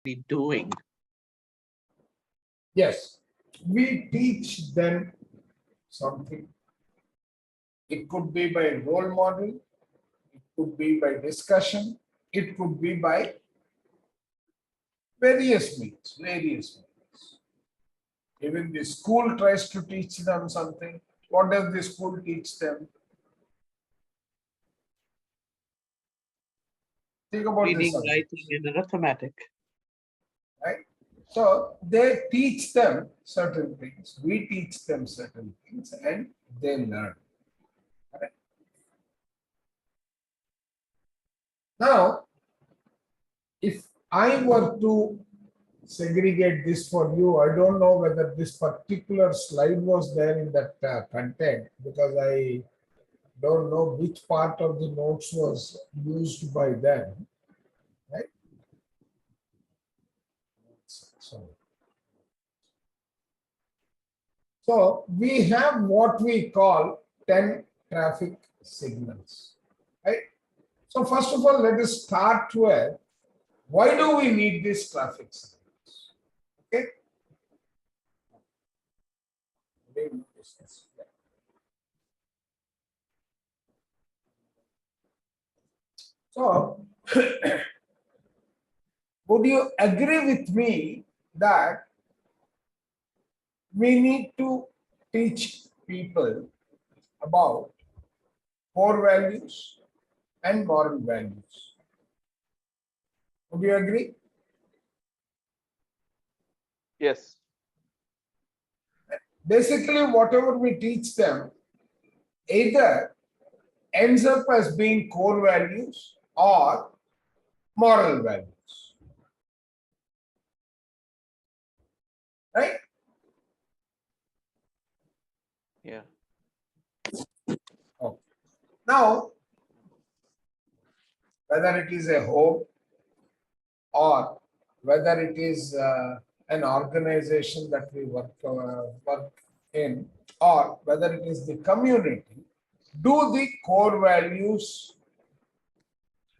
be doing? Yes, we teach them something. It could be by role model, it could be by discussion, it could be by various means, various means. Even the school tries to teach them something. What does the school teach them? Think about this Reading, subject, writing, and arithmetic. right? So they teach them certain things, we teach them certain things, and they learn. Correct? Now, if I were to segregate this for you, I don't know whether this particular slide was there in that content, because I don't know which part of the notes was used by them, right? So we have what we call 10 traffic signals, right? So first of all, let us start with why do we need these traffic signals? Okay. So would you agree with me that we need to teach people about core values and moral values? Would you agree? Yes. Basically, whatever we teach them either ends up as being core values or moral values. Right? Yeah. Okay. Now, whether it is a home or whether it is an organization that we work in, or whether it is the community, do the core values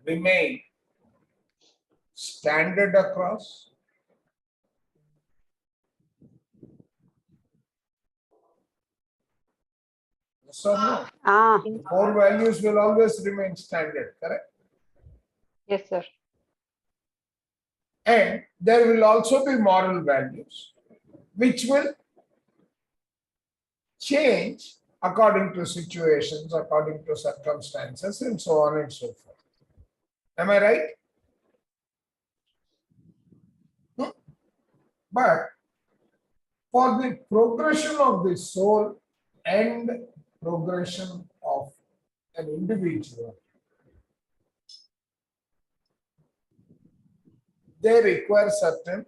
remain standard across? Yes or no? The core values will always remain standard, correct? Yes, sir. And there will also be moral values, which will change according to situations, according to circumstances, and so on and so forth. Am I right? But for the progression of the soul and progression of an individual, they require certain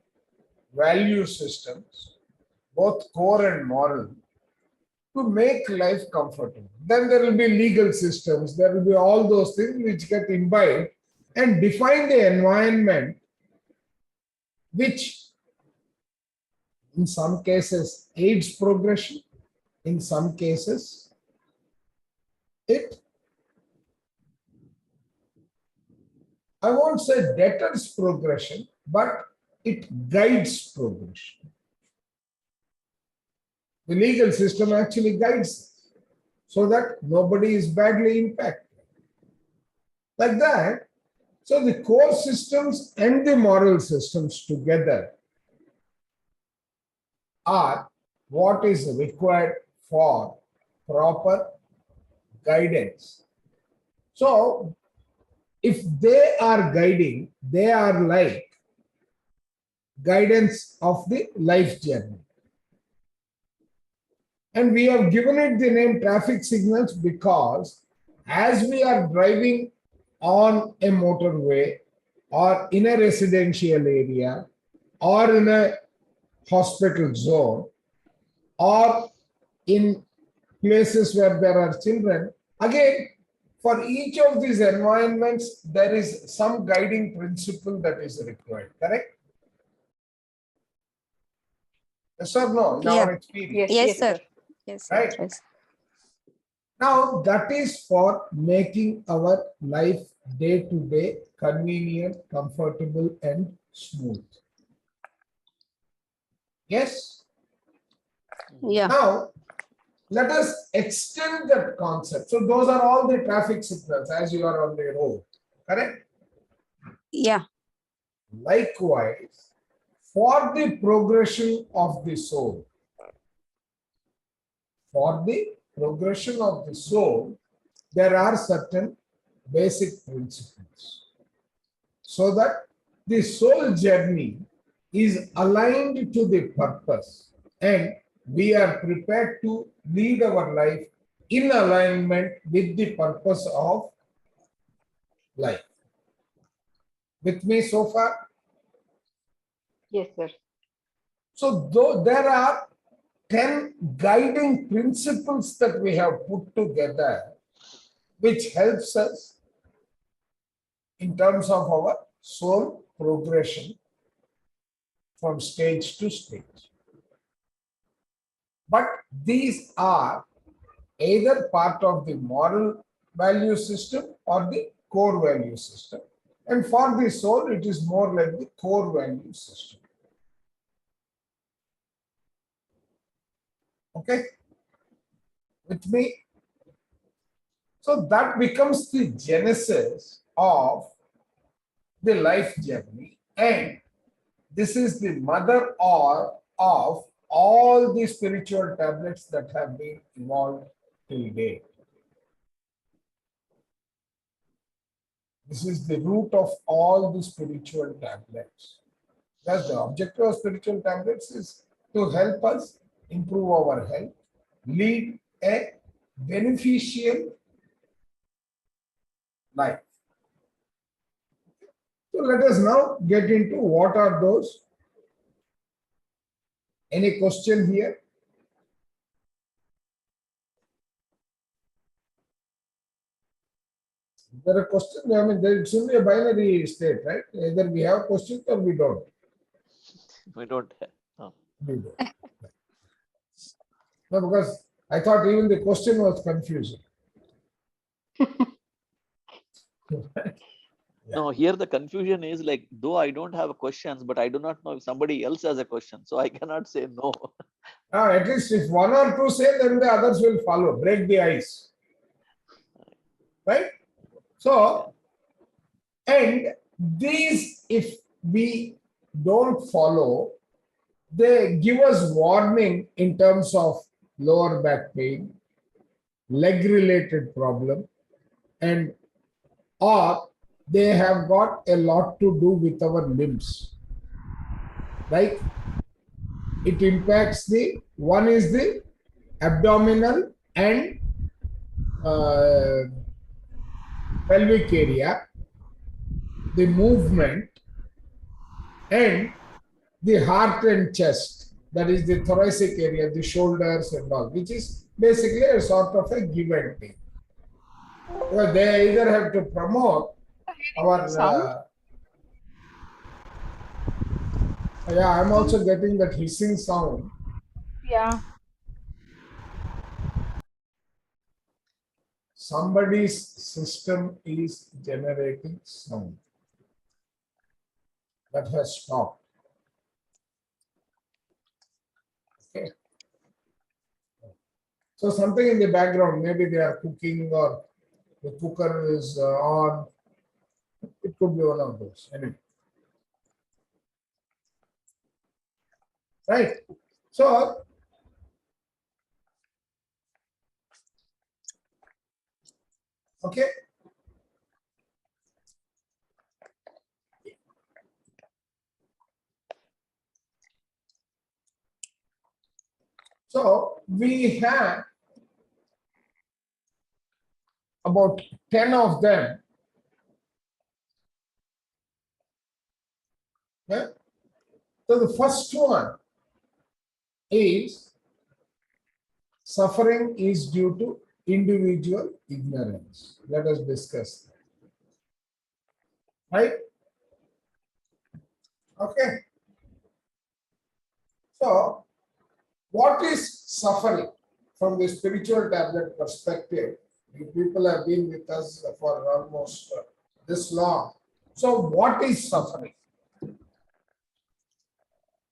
value systems, both core and moral, to make life comfortable. Then there will be legal systems, there will be all those things which get imbibed and define the environment, which in some cases aids progression, in some cases I won't say deters progression, but it guides progression. The legal system actually guides so that nobody is badly impacted. Like that, so the core systems and the moral systems together are what is required for proper guidance. So, if they are guiding, they are like guidance of the life journey. And we have given it the name traffic signals because as we are driving on a motorway or in a residential area or in a hospital zone or in places where there are children, again, for each of these environments, there is some guiding principle that is required, correct? Yes or no? In our experience. Yes, sir. Yes, Right. yes. Now, that is for making our life day to day convenient, comfortable, and smooth. Yes. Yeah. Now, let us extend that concept. So those are all the traffic signals as you are on the road, correct? Yeah. Likewise, for the progression of the soul, there are certain basic principles. So that the soul journey is aligned to the purpose and we are prepared to lead our life in alignment with the purpose of life. With me so far? Yes, sir. So though there are 10 guiding principles that we have put together, which helps us in terms of our soul progression from stage to stage. But these are either part of the moral value system or the core value system. And for the soul, it is more like the core value system. Okay? With me? So that becomes the genesis of the life journey, and this is the mother or of all the spiritual tablets that have been evolved till date. This is the root of all the spiritual tablets. Thus, the objective of spiritual tablets is to help us improve our health, lead a beneficial life. So let us now get into what are those. Any question here? Is there a question? I mean, it's only a binary state, right? Either we have questions or we don't. We don't have. Oh. We don't. No, because I thought even the question was confusing. No, here the confusion is like, though I don't have questions, but I do not know if somebody else has a question. So I cannot say no. At least if one or two say, then the others will follow, break the ice. Right? So, and these, if we don't follow, they give us warning in terms of lower back pain, leg related problem, and or they have got a lot to do with our limbs. Like it impacts the one is the abdominal and pelvic area, the movement, and the heart and chest, that is the thoracic area, the shoulders and all, which is basically a sort of a give and take. Because they either have to promote our yeah, I'm also getting that hissing sound. Yeah. Somebody's system is generating sound. That has stopped. Okay. So something in the background, maybe they are cooking or the cooker is on. It could be one of those. Anyway. Right. So okay. So we have about 10 of them. Yeah? So the first one is suffering is due to individual ignorance. Let us discuss that. Right? Okay. So, what is suffering from the spiritual tablet perspective? You people have been with us for almost this long. So, what is suffering?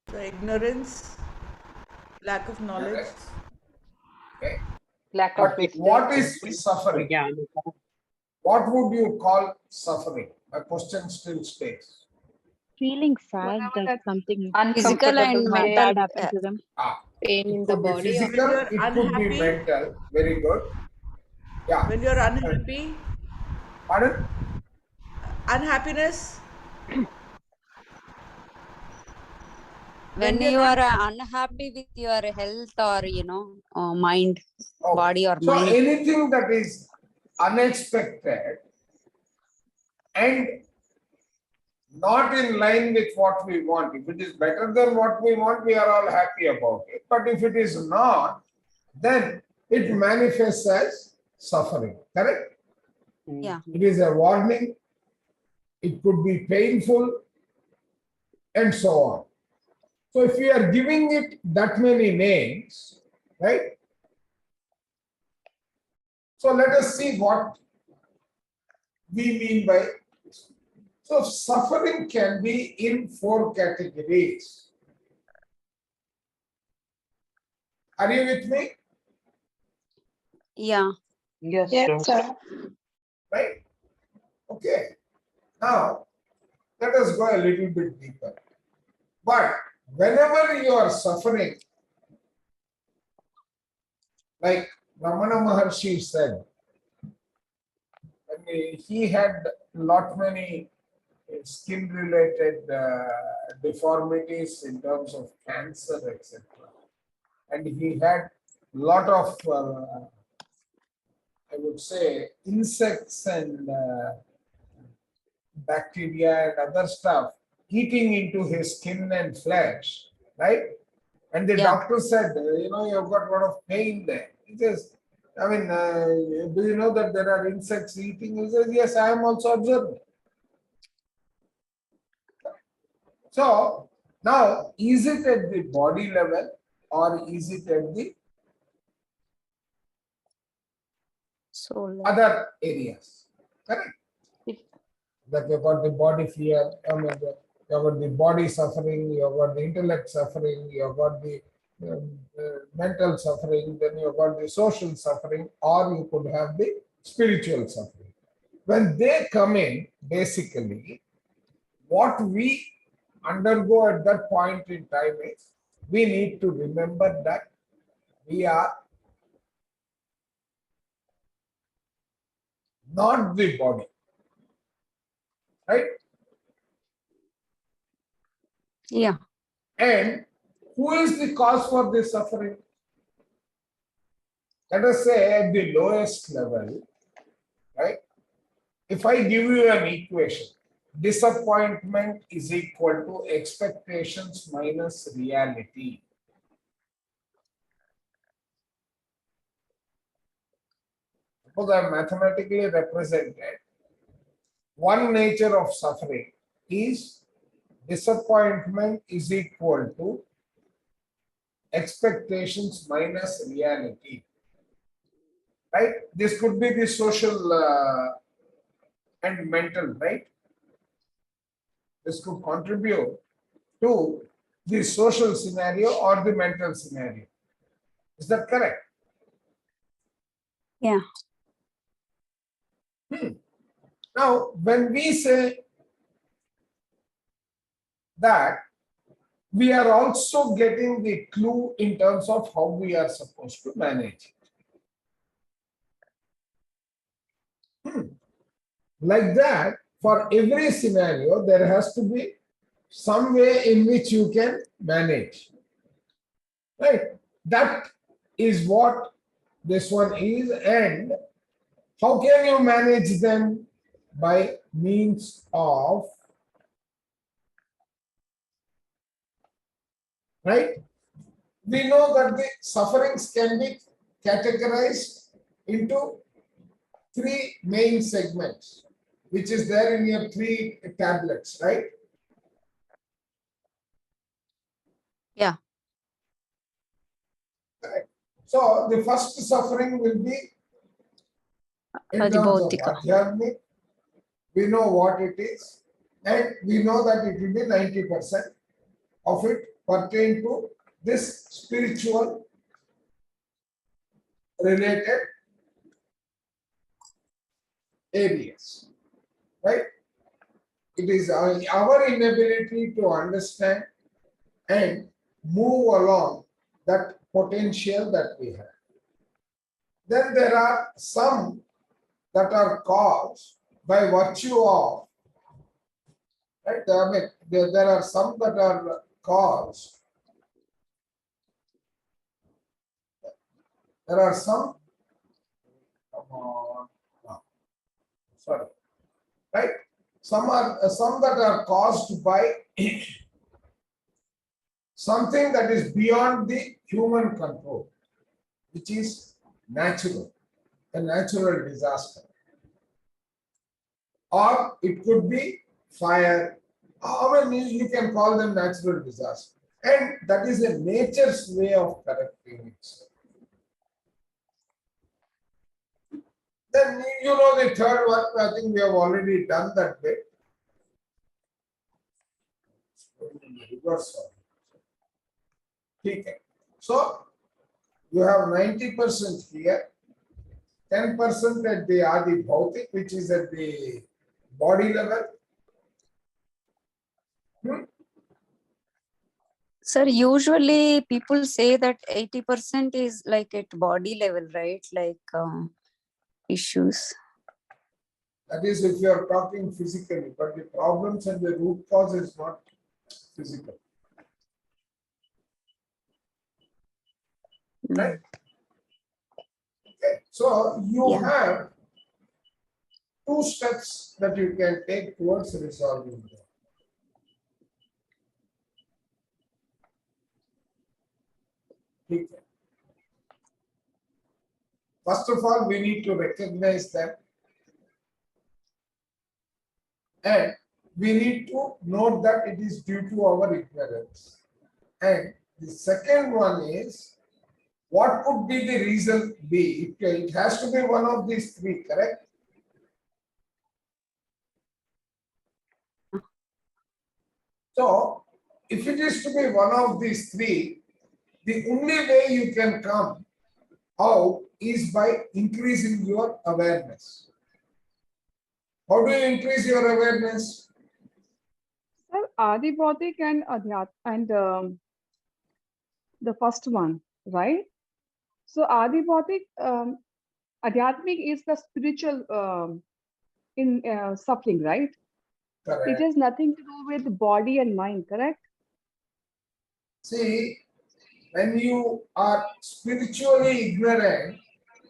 The ignorance Lack of knowledge. Okay. Lack of But wisdom. what is suffering? What would you call suffering? My question still stays. Feeling sad Whatever that that something physical and Uncomfortable mental bad happened to them. pain It in the could be body. physical, When you're it could be unhappy? mental. Very good. Yeah. When you're unhappy, Pardon? unhappiness. When we are you not are unhappy with your health or mind, Okay. body or So mind. anything that is unexpected and not in line with what we want. If it is better than what we want, we are all happy about it. But if it is not, then it manifests as suffering. Correct? Yeah. It is a warning. It could be painful and so on. So if we are giving it that many names, right? So let us see what we mean by this. So suffering can be in 4 categories. Are you with me? Yeah. Yes, sir. Right? Okay. Now, let us go a little bit deeper. But whenever you are suffering, like Ramana Maharshi said, he had lot many skin-related deformities in terms of cancer, etc. And he had lot of, I would say, insects and bacteria and other stuff eating into his skin and flesh, right? And the doctor said, you've got a lot of pain there. He says, I mean, do you know that there are insects eating? He says, yes, I am also observing. So now, is it at the body level or is it at the other areas? Correct? That you've got the body fear, you've got the body suffering, you've got the intellect suffering, you've got the mental suffering, then you've got the social suffering, or you could have the spiritual suffering. When they come in, basically, what we undergo at that point in time is, we need to remember that we are not the body, right? Yeah. And who is the cause for this suffering? Let us say at the lowest level, right? If I give you an equation, disappointment is equal to expectations minus reality. Suppose I mathematically represented one nature of suffering is disappointment is equal to expectations minus reality. Right? This could be the social and mental, right? This could contribute to the social scenario or the mental scenario. Is that correct? Yeah. Now, when we say that, we are also getting the clue in terms of how we are supposed to manage it. Like that, for every scenario, there has to be some way in which you can manage. Right? That is what this one is. And how can you manage them? By means of, right? We know that the sufferings can be categorized into 3 main segments, which is there in your 3 tablets, right? Yeah. Right. So the first suffering will be in terms of adhyatmic. We know what it is, and we know that it will be 90% of it pertain to this spiritual related areas, right? It is our inability to understand and move along that potential that we have. Then there are some that are caused by virtue of, right? There are some that are caused. There are some, come on, no, sorry, right? Some that are caused by something that is beyond the human control, which is natural, a natural disaster. Or it could be fire, or you can call them natural disaster. And that is a nature's way of correcting itself. Then you know the third one, I think we have already done that bit. Reverse order. Okay. So you have 90% here, 10% at the Adi Bhautik, which is at the body level. Sir, usually people say that 80% is like at body level, right? Like issues. That is if you are talking physically, but the problems and the root cause is not physical. Right? Okay. So you have two steps that you can take towards resolving them. Okay. First of all, we need to recognize them. And we need to note that it is due to our ignorance. And the second one is, what could be the reason be? It has to be one of these three, correct? So, if it is to be one of these three, the only way you can come out is by increasing your awareness. How do you increase your awareness? Sir, Adi Bhautik and the first one, right? So Adi Bhautik, Adhyatmic is the spiritual in suffering, right? Correct. It has nothing to do with body and mind, correct? See, when you are spiritually ignorant,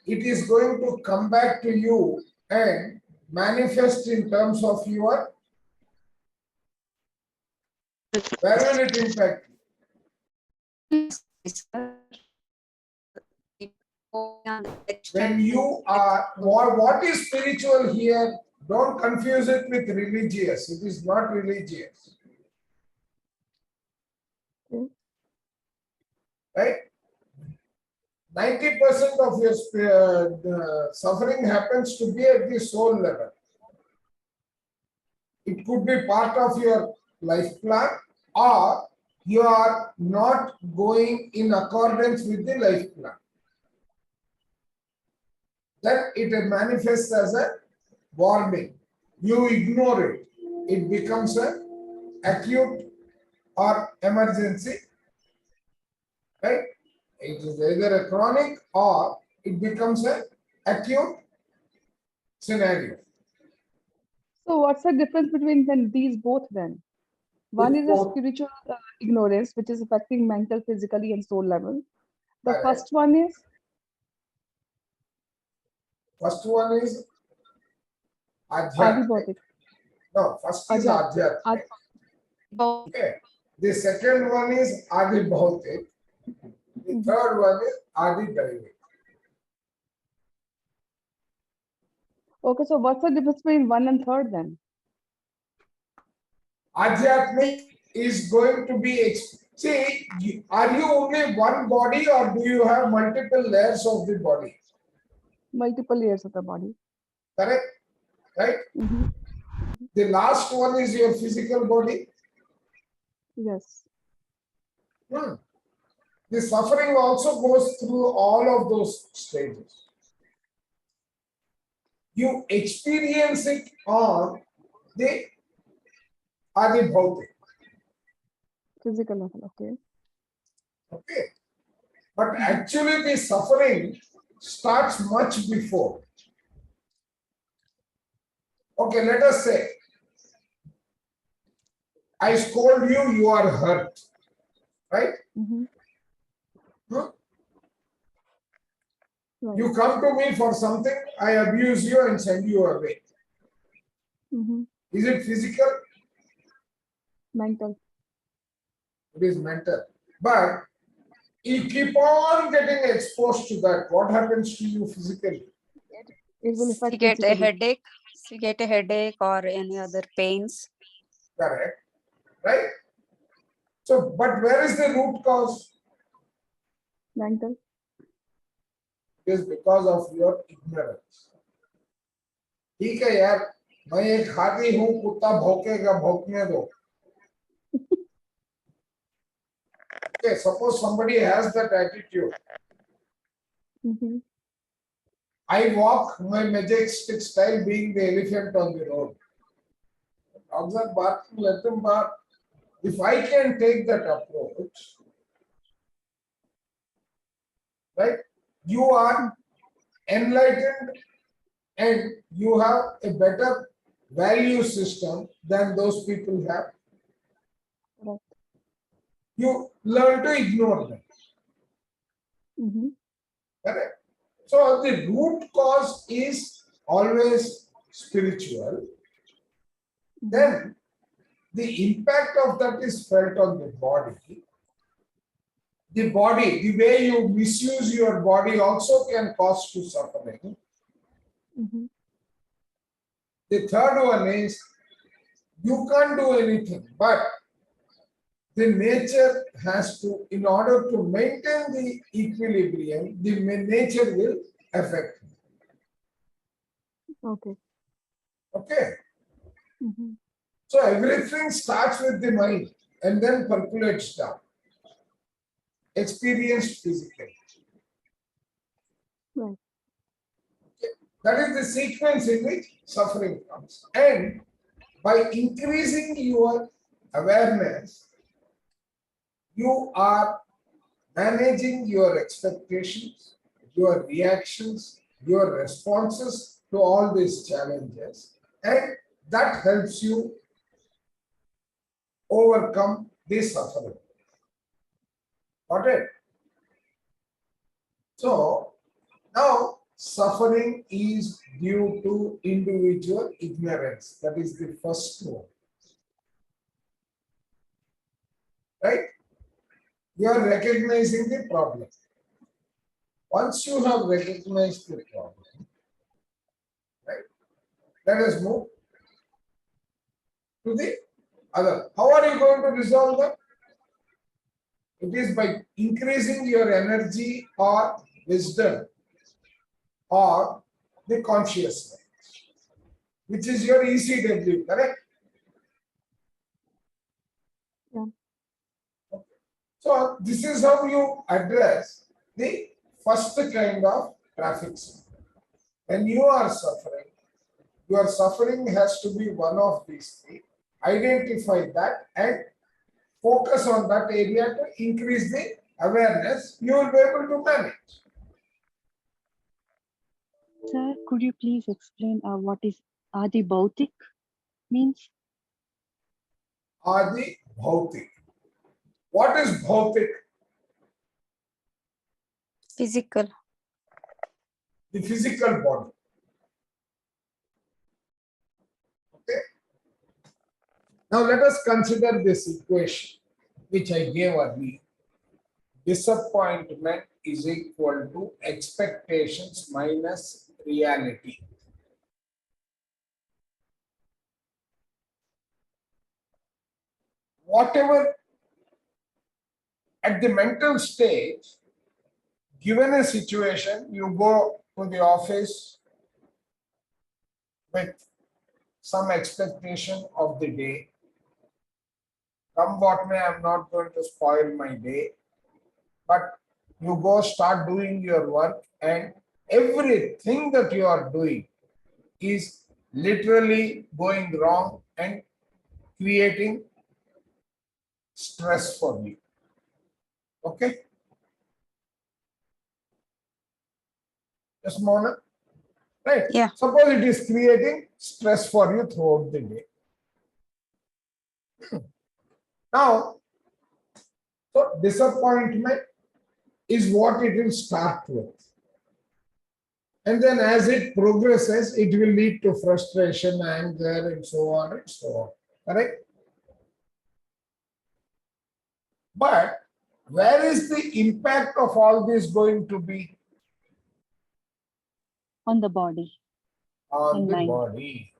it is going to come back to you and manifest in terms of your, where will it impact you? When you are, what is spiritual here? Don't confuse it with religious. It is not religious. Right? 90% of your suffering happens to be at the soul level. It could be part of your life plan, or you are not going in accordance with the life plan. Then it manifests as a warning. You ignore it. It becomes an acute or emergency. Right? It is either a chronic or it becomes an acute scenario. So what's the difference between these both then? One is a spiritual ignorance, which is affecting mental, physically, and soul level. The first one is? First one is Adi Adhyatmic. Bhautik. No, first is Adhyatmic. Okay. The second one is Adi Bhautik. The third one is Adi Daivik. Okay, so what's the difference between one and third then? Adhyatmic is going to be, see, are you only one body or do you have multiple layers of the body? Multiple layers of the body. Correct? Right? Mm-hmm. The last one is your physical body. Yes. The suffering also goes through all of those stages. You experience it on the Adibhautik. Physical level, okay. Okay. But actually, the suffering starts much before. Okay, let us say I scold you, you are hurt, right? Mm-hmm. Hmm? Right. You come to me for something, I abuse you and send you away. Mm-hmm. Is it physical? Mental. It is mental. But you keep on getting exposed to that. What happens to you physically? It will You affect get a physically. headache. You get a headache or any other pains. Correct. Right? So, but where is the root cause? Mental. It is because of your ignorance. ठीक है यार, मैं एक हाथी हूं, कुत्ता भौंकेगा, भौंकने दो. Okay, suppose somebody has that attitude. Mm-hmm. I walk my majestic style being the elephant on the road. Dogs are barking, let them bark. If I can take that approach, right, you are enlightened and you have a better value system than those people have. Right. You learn to ignore them. Mm-hmm. Correct? So the root cause is always spiritual. Then the impact of that is felt on the body. The body, the way you misuse your body also can cause to suffering. Mm-hmm. The third one is you can't do anything, but the nature has to, in order to maintain the equilibrium, the nature will affect. Okay. Okay. Mm-hmm. So everything starts with the mind and then percolates down. Experienced physically. Right. That is the sequence in which suffering comes. And by increasing your awareness, you are managing your expectations, your reactions, your responses to all these challenges, and that helps you overcome the suffering. Got it? So now suffering is due to individual ignorance. That is the first one. Right? You are recognizing the problem. Once you have recognized the problem, right? Let us move to the other. How are you going to resolve that? It is by increasing your energy or wisdom or the consciousness, which is your ECW, correct? Yeah. Okay. So this is how you address the first kind of traffic signal. When you are suffering, your suffering has to be one of these three. Identify that and focus on that area to increase the awareness. You will be able to manage. Sir, could you please explain what is Adi Bhautik means? Adi Bhautik. What is Bhautik? Physical. The physical body. Okay. Now let us consider this equation which I gave earlier. Disappointment is equal to expectations minus reality. Whatever at the mental stage, given a situation, you go to the office with some expectation of the day. Come what may, I'm not going to spoil my day. but you go start doing your work, and everything that you are doing is literally going wrong and creating stress for you. Okay? Yes, Mona? Right? Yeah. Suppose it is creating stress for you throughout the day. Now, so disappointment is what it will start with. And then as it progresses, it will lead to frustration, anger, and so on and so on. Correct? But where is the impact of all this going to be? On the body On and the mind. body.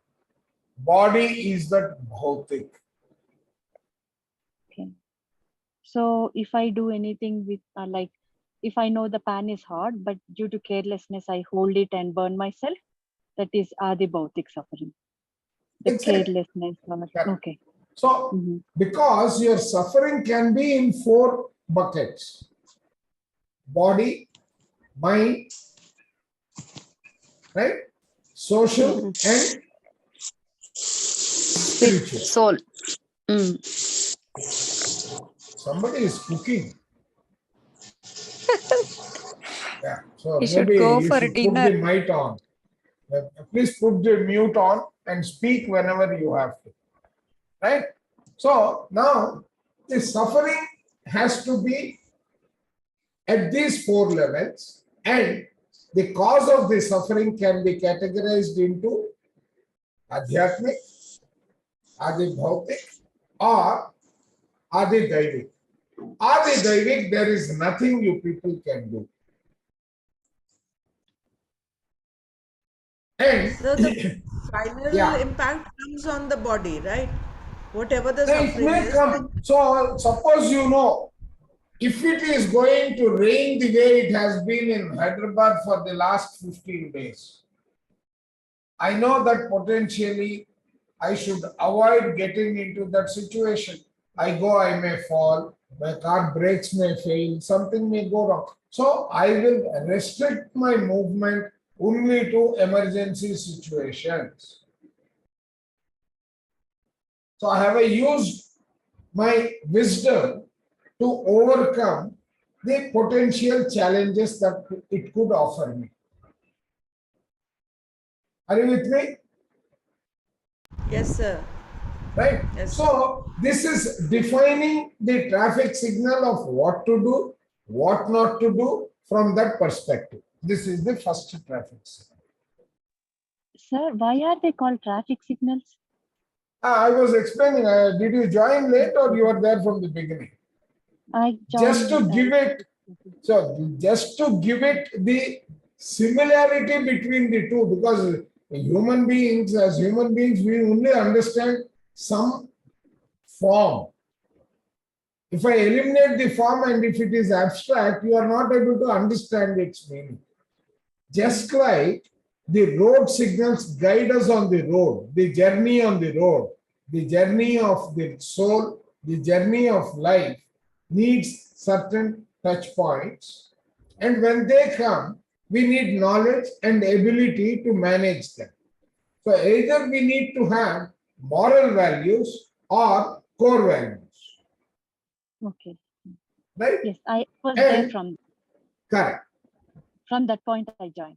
Body is that bhautik. Okay. So if I do anything with like, if I know the pan is hot, but due to carelessness, I hold it and burn myself, that is Adi Bhautik suffering. The Exactly. carelessness. Correct. Okay. So, Mhm. because your suffering can be in 4 buckets: body, mind, right? Social and spiritual. Soul. Mm. Somebody is cooking. Yeah. So You should maybe go you for should put dinner. the mic on. Please put the mute on and speak whenever you have to. Right? So now the suffering has to be at these 4 levels, and the cause of the suffering can be categorized into Adhyatmic, Adi Bhautik, or Adi Daivik. Adi Daivik, there is nothing you people can do. And So the final yeah, impact comes on the body, right? Whatever the so it suffering may is. come. So suppose you know, if it is going to rain the way it has been in Hyderabad for the last 15 days, I know that potentially I should avoid getting into that situation. I go, I may fall, my car brakes may fail, something may go wrong. So I will restrict my movement only to emergency situations. So I have used my wisdom to overcome the potential challenges that it could offer me. Are you with me? Yes, sir. Right? Yes, sir. So this is defining the traffic signal of what to do, what not to do from that perspective. This is the first traffic signal. Sir, why are they called traffic signals? I was explaining, did you join late or you were there from the beginning? I Just to joined. give it, so just to give it the similarity between the two, because human beings, as human beings, we only understand some form. If I eliminate the form and if it is abstract, you are not able to understand its meaning. Just like the road signals guide us on the road, the journey on the road, the journey of the soul, the journey of life needs certain touch points. And when they come, we need knowledge and ability to manage them. So either we need to have moral values or core values. Okay. Right? Yes, I was there And from correct. that point I joined.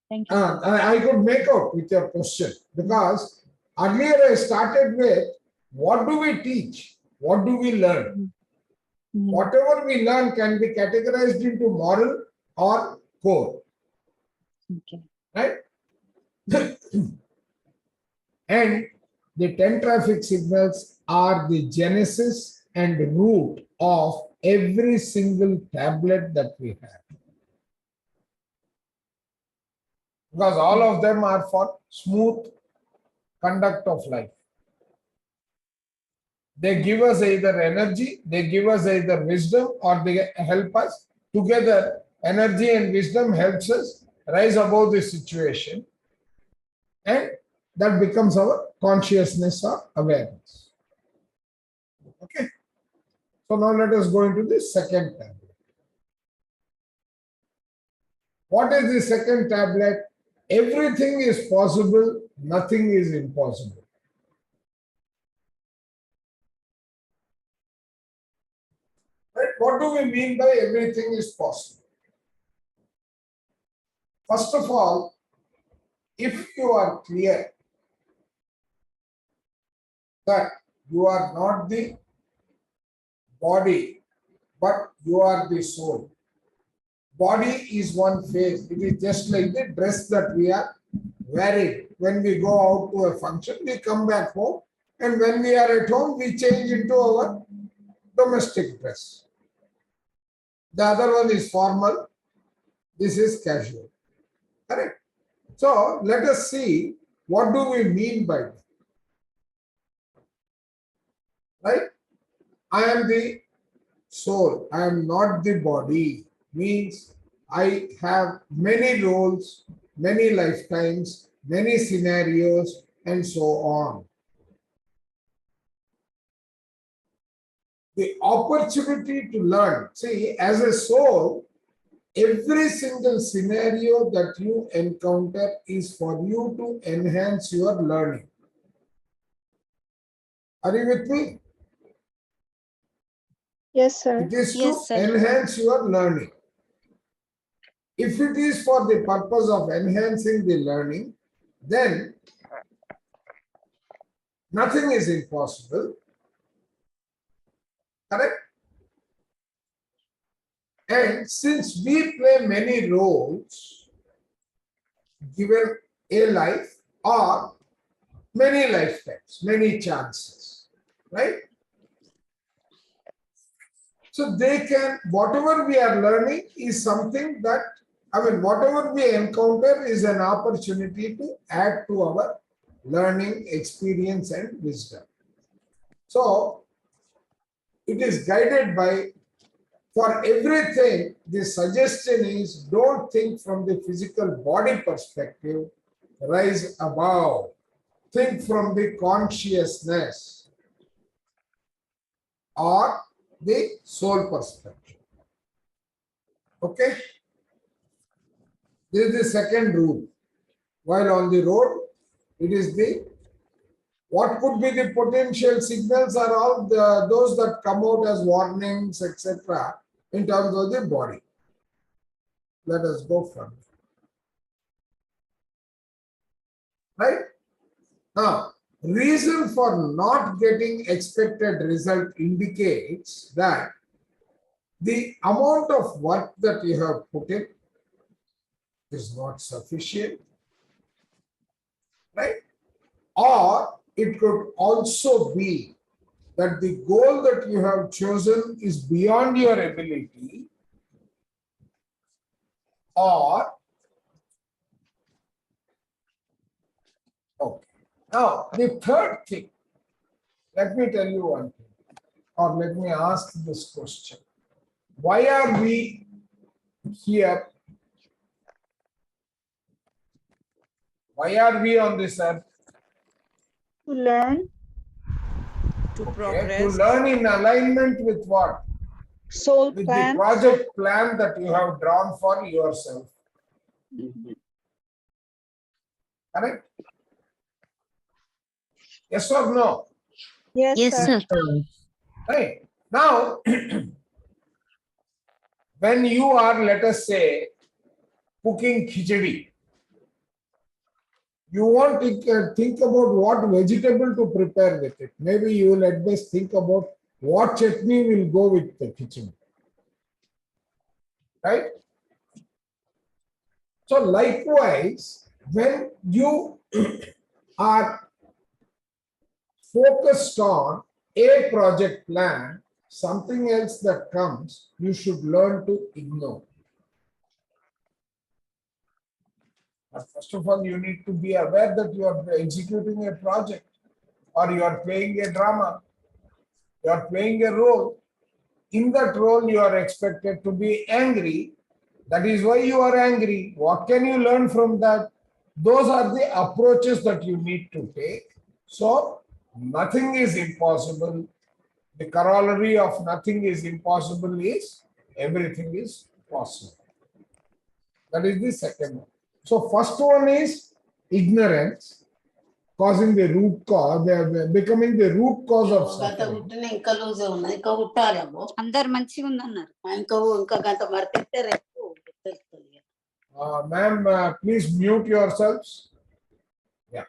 Thank you. I could make out with your question, because earlier I started with what do we teach? What do we learn? Mhm. Whatever we learn can be categorized into moral or core, Okay. right? And the 10 traffic signals are the genesis and root of every single tablet that we have. Because all of them are for smooth conduct of life. They give us either energy, they give us either wisdom, or they help us. Together, energy and wisdom helps us rise above the situation, and that becomes our consciousness or awareness. Okay. So now let us go into the second tablet. What is the second tablet? Everything is possible, nothing is impossible. Right? What do we mean by everything is possible? First of all, if you are clear that you are not the body, but you are the soul. Body is one phase. It is just like the dress that we are wearing. When we go out to a function, we come back home, and when we are at home, we change into our domestic dress. The other one is formal. This is casual. Correct? So let us see what do we mean by that. Right? I am the soul. I am not the body. Means I have many roles, many lifetimes, many scenarios, and so on. The opportunity to learn. See, as a soul, every single scenario that you encounter is for you to enhance your learning. Are you with me? Yes, sir. It is Yes, to sir. enhance your learning. If it is for the purpose of enhancing the learning, then nothing is impossible. Correct? And since we play many roles, given a life or many lifetimes, many chances, right? So they can, whatever we are learning is something that, whatever we encounter is an opportunity to add to our learning, experience, and wisdom. So it is guided by, for everything, the suggestion is don't think from the physical body perspective, rise above, think from the consciousness or the soul perspective. Okay? This is the second rule. While on the road, it is the, what could be the potential signals are all those that come out as warnings, etc. in terms of the body. Let us go from there. Right? Now, reason for not getting expected result indicates that the amount of work that you have put in is not sufficient, right? Or it could also be that the goal that you have chosen is beyond your ability, or okay. Now, the third thing, let me tell you one thing, or let me ask this question. Why are we here? Why are we on this earth? To learn. To Okay, progress. to learn in alignment with what? Soul With plan. the project plan that you have drawn for yourself. Correct? Yes or no? Yes, Yes, sir. sir. Right. Now, when you are, let us say, cooking khichdi, you won't think about what vegetable to prepare with it. Maybe you will at best think about what chutney will go with the khichdi. Right? So likewise, when you are focused on a project plan, something else that comes, you should learn to ignore. But first of all, you need to be aware that you are executing a project, or you are playing a drama, you are playing a role. In that role, you are expected to be angry. That is why you are angry. What can you learn from that? Those are the approaches that you need to take. So, nothing is impossible. The corollary of nothing is impossible is everything is possible. That is the second one. So first one is ignorance, causing the root cause, they are becoming the root cause of గంట suffering. కుట్టిన ఇంకా loose ఉంది ఇంకా కుట్టాలేమో అందరు మంచిగా ఉందన్నారు. ఇంకా గంట మరితే రేపు తెలుస్తుంది. Ma'am, please mute yourselves. Yeah,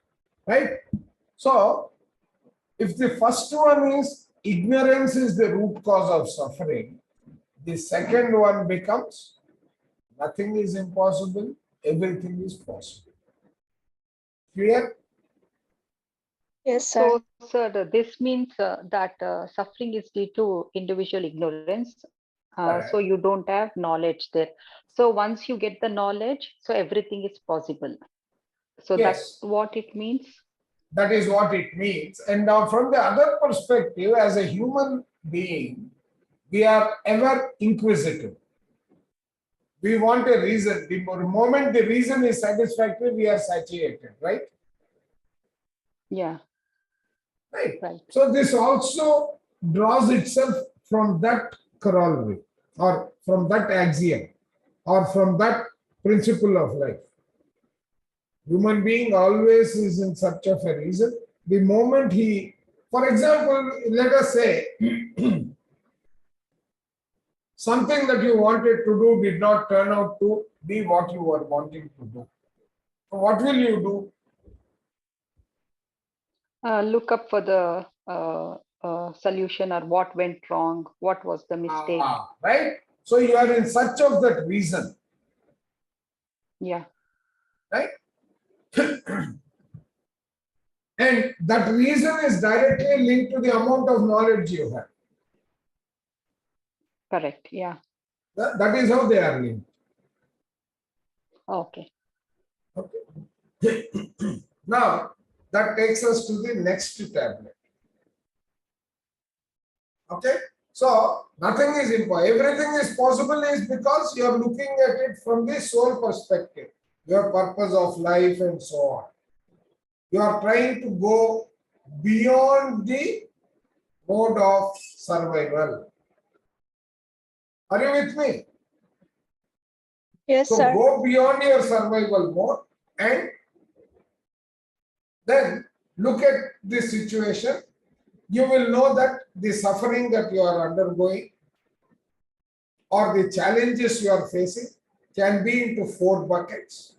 right. So, if the first one is ignorance is the root cause of suffering, the second one becomes nothing is impossible, everything is possible. Clear? Yes, sir. So, sir, this means that suffering is due to individual ignorance. Correct. So you don't have knowledge there. So once you get the knowledge, so everything is possible. So Yes. that's what it means. That is what it means. And now, from the other perspective, as a human being, we are ever inquisitive. We want a reason. The moment the reason is satisfactory, we are satiated, right? Yeah, Right. right. So this also draws itself from that corollary, or from that axiom, or from that principle of life. Human being always is in search of a reason. The moment he, for example, let us say, something that you wanted to do did not turn out to be what you were wanting to do. So what will you do? Look up for the solution or what went wrong, what was the mistake. Right? So you are in search of that reason, Yeah, right? And that reason is directly linked to the amount of knowledge you have. correct. Yeah. That is how they are linked. Okay. Okay. Now, that takes us to the next tablet. Okay. So, nothing is impossible. Everything is possible is because you are looking at it from the soul perspective, your purpose of life and so on. You are trying to go beyond the mode of survival. Are you with me? Yes, So sir. go beyond your survival mode and then look at the situation. You will know that the suffering that you are undergoing or the challenges you are facing can be into 4 buckets: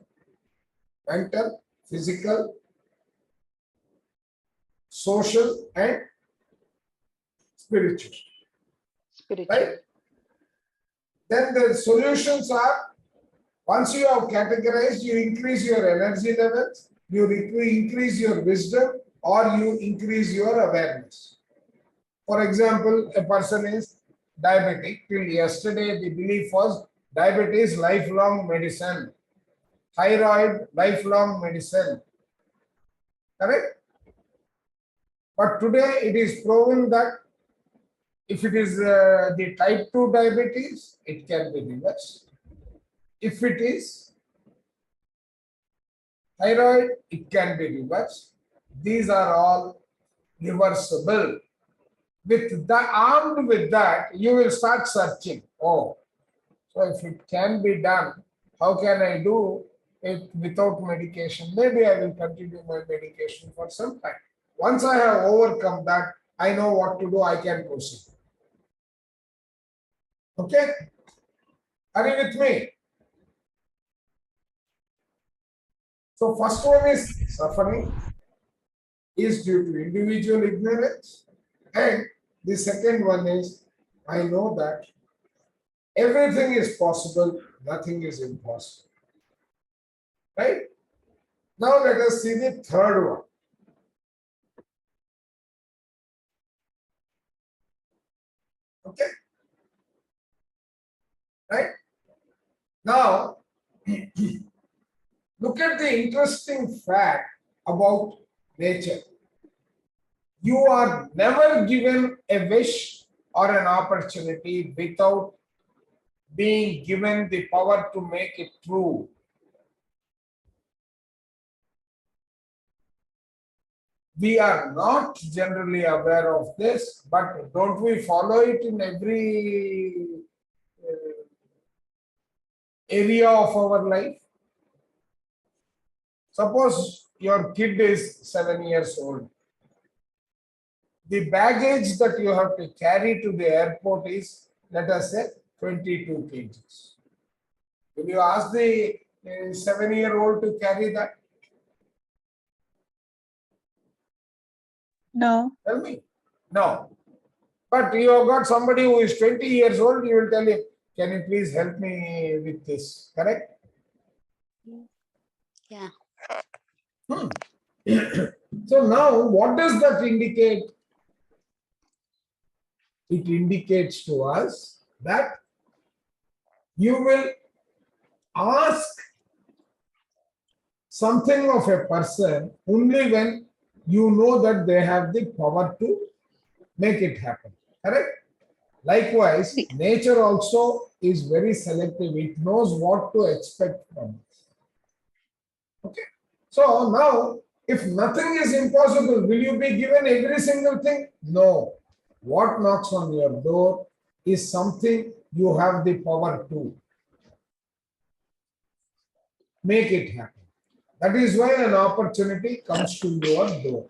mental, physical, social, and spiritual. Spiritual. Right? Then the solutions are, once you have categorized, you increase your energy levels, you increase your wisdom, or you increase your awareness. For example, a person is diabetic. Till yesterday, the belief was diabetes, lifelong medicine. Thyroid, lifelong medicine. Correct? But today, it is proven that if it is the type 2 diabetes, it can be reversed. If it is thyroid, it can be reversed. These are all reversible. Armed with that, you will start searching. Oh, so if it can be done, how can I do it without medication? Maybe I will continue my medication for some time. Once I have overcome that, I know what to do, I can proceed. Okay? Are you with me? So first one is suffering is due to individual ignorance, and the second one is, I know that everything is possible, nothing is impossible. Right? Now let us see the third one. Okay? Right? Now, look at the interesting fact about nature. You are never given a wish or an opportunity without being given the power to make it true. We are not generally aware of this, but don't we follow it in every area of our life. Suppose your kid is 7 years old. The baggage that you have to carry to the airport is, let us say, 22 kgs. Will you ask the 7-year-old to carry that? No. Tell me. No. But you have got somebody who is 20 years old, you will tell him, can you please help me with this? Correct? Yeah. So now, what does that indicate? It indicates to us that you will ask something of a person only when you know that they have the power to make it happen. Correct? Likewise, nature also is very selective. It knows what to expect from us. Okay. So now, if nothing is impossible, will you be given every single thing? No. What knocks on your door is something you have the power to make it happen. That is why an opportunity comes to your door.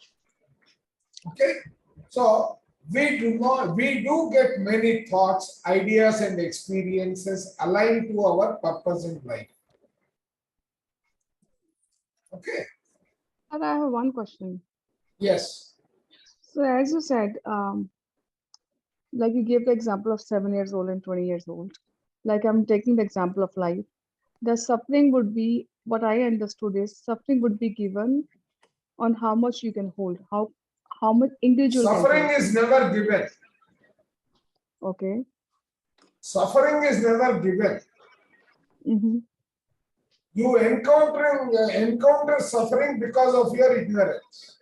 Okay? So we do get many thoughts, ideas, and experiences aligned to our purpose in life. Okay? And I have one question. Yes. So as you said, like you gave the example of 7 years old and 20 years old. Like I'm taking the example of life. The suffering would be, what I understood is suffering would be given on how much you can hold, how much individual can Suffering take. is never given. Okay. Suffering is never given. Mm-hmm. You encounter suffering because of your ignorance.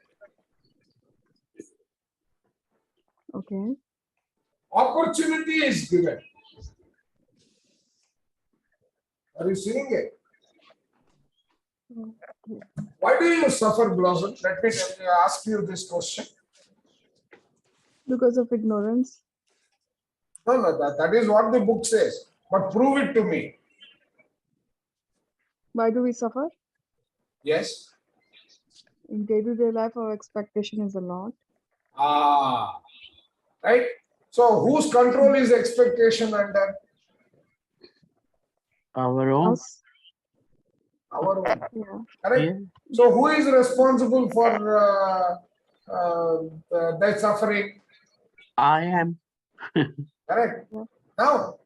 Okay. Opportunity is given. Are you seeing it? Okay. Why do you suffer, Blossom? Let me ask you this question. Because of ignorance. No, that is what the book says. But prove it to me. Why do we suffer? Yes. In day-to-day life, our expectation is a lot. Right? So whose control is expectation under? Our own. Us. Our own. Yeah. Correct? Yeah. So who is responsible for that suffering? I am. Correct? Yeah. Now,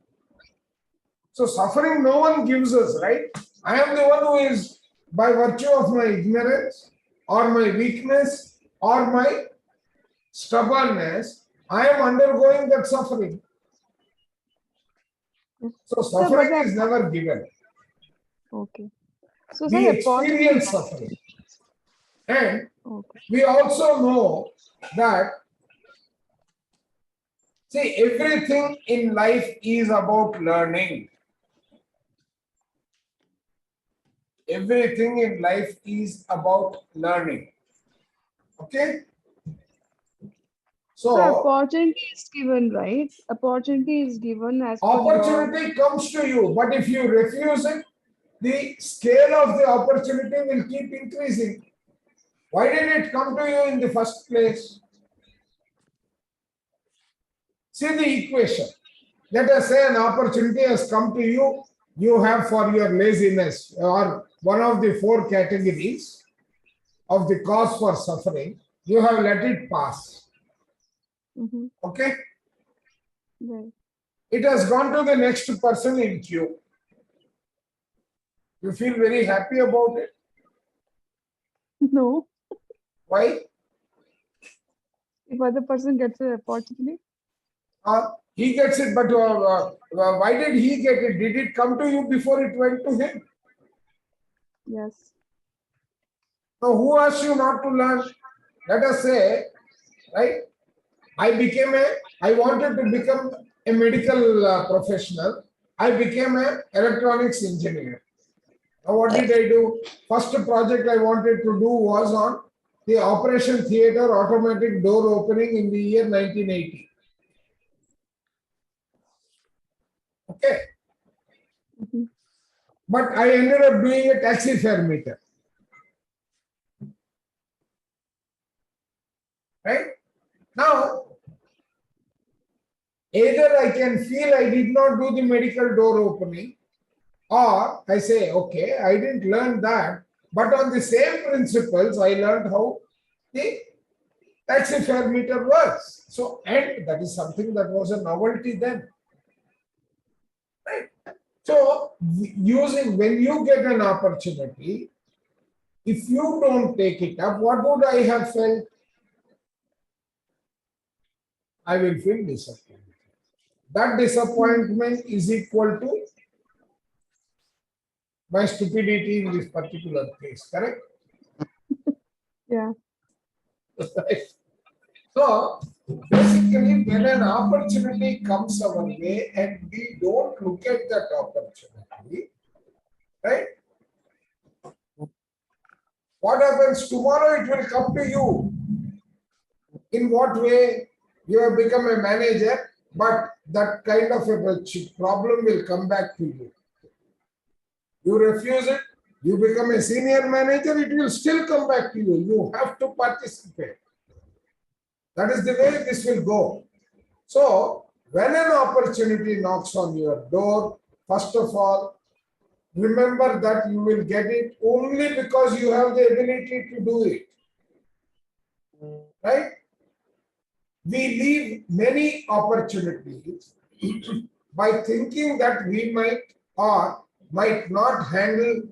so suffering no one gives us, right? I am the one who is, by virtue of my ignorance or my weakness or my stubbornness, I am undergoing that suffering. So suffering is never given. Okay. So We sir, experience suffering. And okay. we also know that, see, everything in life is about learning. Everything in life is about learning. Okay? So So, opportunity is given, right? Opportunity is given as per opportunity comes to you, but if you refuse it, the scale of the opportunity will keep increasing. Why did it come to you in the first place? See the equation. Let us say an opportunity has come to you. You have, for your laziness or one of the 4 categories of the cause for suffering, you have let it pass. Mm-hmm. Okay? Right. It has gone to the next person in queue. You feel very happy about it. No. Why? If other person gets an opportunity. He gets it, but why did he get it? Did it come to you before it went to him? Yes. Now, who asked you not to learn? Let us say, right? I wanted to become a medical professional. I became an electronics engineer. Now, what did I do? First project I wanted to do was on the Operation Theatre automatic door opening in the year 1980. Okay. Mm-hmm. but I ended up doing a taxi fare meter. Right? Now, either I can feel I did not do the medical door opening, or I say, okay, I didn't learn that, but on the same principles, I learned how the taxi fare meter works. So, and that is something that was a novelty then. Right? So, when you get an opportunity, if you don't take it up, what would I have felt? I will feel disappointed. That disappointment is equal to my stupidity in this particular case, correct? Yeah. So, basically, when an opportunity comes our way and we don't look at that opportunity, right? What happens tomorrow? It will come to you. In what way? You have become a manager, but that kind of a problem will come back to you. You refuse it, you become a senior manager, it will still come back to you. You have to participate. That is the way this will go. So, when an opportunity knocks on your door, first of all, remember that you will get it only because you have the ability to do it. Right? We leave many opportunities by thinking that we might or might not handle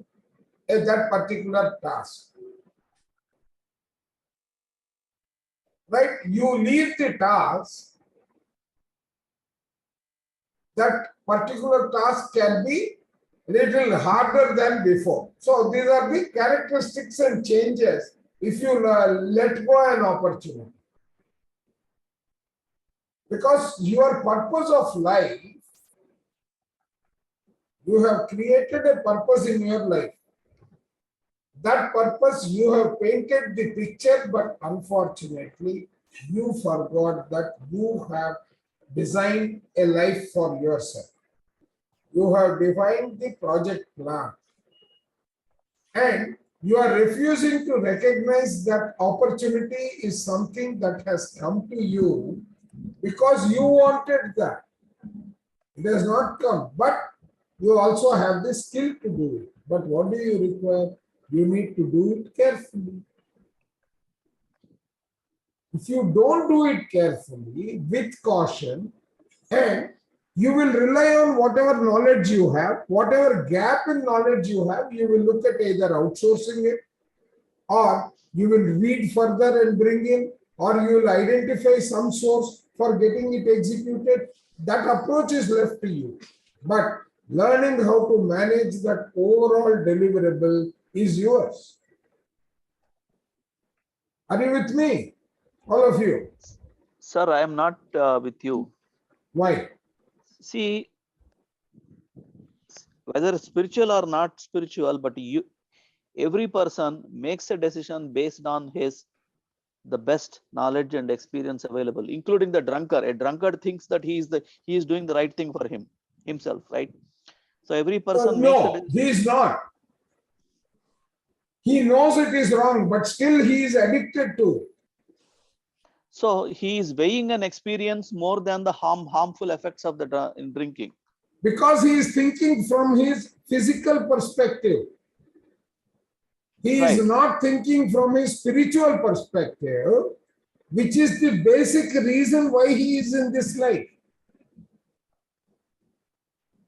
that particular task. Right? You leave the task, that particular task can be little harder than before. So these are the characteristics and changes if you let go an opportunity. Because your purpose of life, you have created a purpose in your life. That purpose, you have painted the picture, but unfortunately, you forgot that you have designed a life for yourself. You have defined the project plan. And you are refusing to recognize that opportunity is something that has come to you because you wanted that. It has not come, but you also have the skill to do it. But what do you require? You need to do it carefully. If you don't do it carefully, with caution, and you will rely on whatever knowledge you have, whatever gap in knowledge you have, you will look at either outsourcing it, or you will read further and bring in, or you will identify some source for getting it executed. That approach is left to you. But learning how to manage that overall deliverable is yours. Are you with me? All of you? Sir, I am not with you. Why? See, whether spiritual or not spiritual, but every person makes a decision based on the best knowledge and experience available, including the drunkard. A drunkard thinks that he is doing the right thing for himself, right? So every person makes a decision. He is not. He knows it is wrong, but still he is addicted to it. So he is weighing an experience more than the harmful effects of the drinking. Because he is thinking from his physical perspective. He is not thinking from his spiritual perspective, which is the basic reason why he is in this life.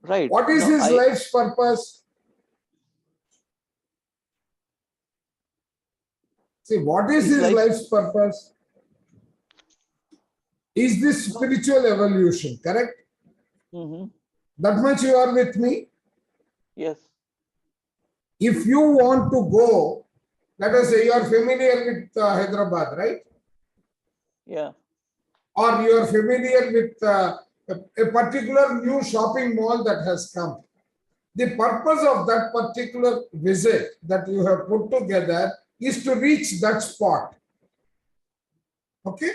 Right. What is his life's purpose? See, what is his life's purpose? Is this spiritual evolution, correct? That much you are with me? Yes. If you want to go, let us say you are familiar with Hyderabad, right? Yeah. Or you are familiar with a particular new shopping mall that has come. The purpose of that particular visit that you have put together is to reach that spot. Okay?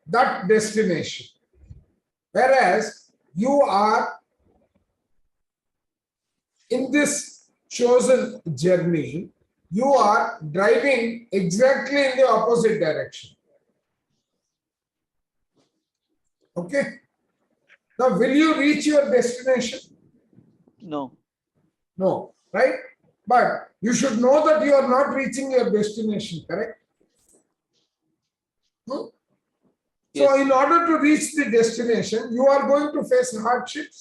That destination. Whereas you are in this chosen journey, you are driving exactly in the opposite direction. Okay. Now, will you reach your destination? No. No, right? But you should know that you are not reaching your destination, correct? Hmm? So, Yes. in order to reach the destination, you are going to face hardships.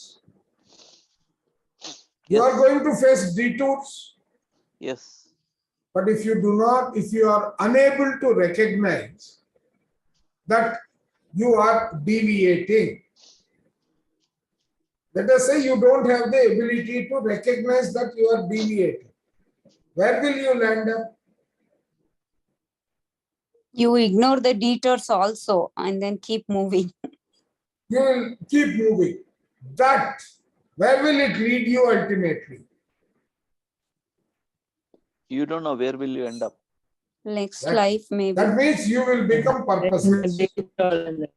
You are Yes. going to face detours. Yes. But if you are unable to recognize that you are deviating, let us say you don't have the ability to recognize that you are deviating, where will you land up? You ignore the detours also and then keep moving. You will keep moving. That, where will it lead you ultimately? You don't know where will you end up. Next That- life, maybe. That means you will become purposeless.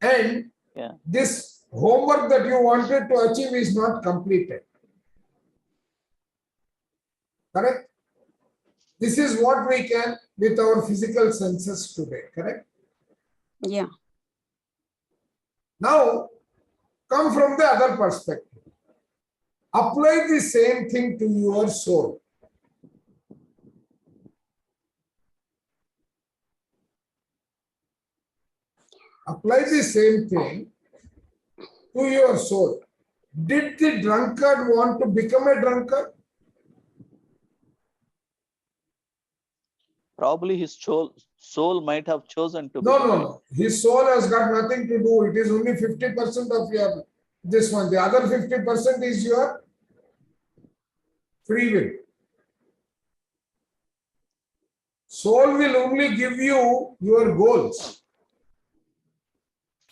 And Yeah. this homework that you wanted to achieve is not completed. Correct? This is what we can with our physical senses today. Correct? Yeah. Now, come from the other perspective. Apply the same thing to your soul. Apply the same thing to your soul. Did the drunkard want to become a drunkard? Probably his soul might have chosen to No, become no, it. no. His soul has got nothing to do. It is only 50% of your this one. The other 50% is your free will. Soul will only give you your goals.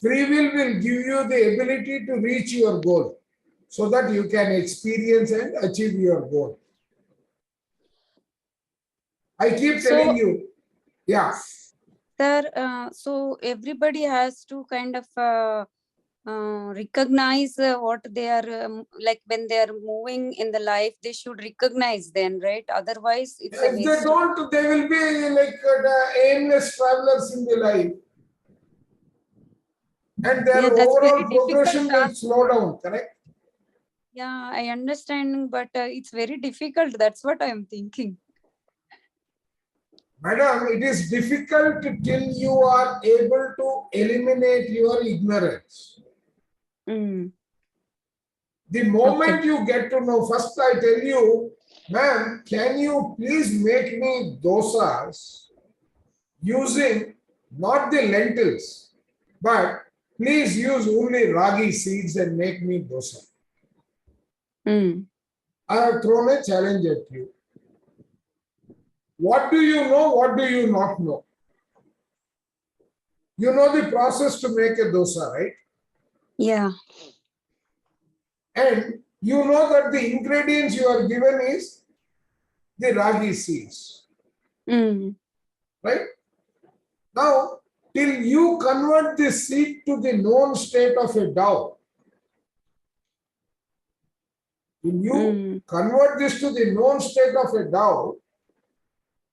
Free will give you the ability to reach your goal so that you can experience and achieve your goal. I keep telling you, yeah. Sir, so everybody has to kind of recognize what they are like when they are moving in the life. They should recognize then, right? Otherwise, it's a If they waste. don't, they will be like the aimless travelers in the life. And their Yeah, that's very overall difficult progression will task. slow down, correct? Yeah, I understand, but it's very difficult. That's what I'm thinking. Madam, it is difficult till you are able to eliminate your ignorance. Mm. The moment you get to know, first I tell you, ma'am, can you please make me dosas using not the lentils, but please use only ragi seeds and make me dosa. Mm. I have thrown a challenge at you. What do you know? What do you not know? You know the process to make a dosa, right? Yeah. And you know that the ingredients you are given is the ragi seeds, Mm. right? Now, till you convert this seed to the known state of a dough, till you convert this to the known state of a dough,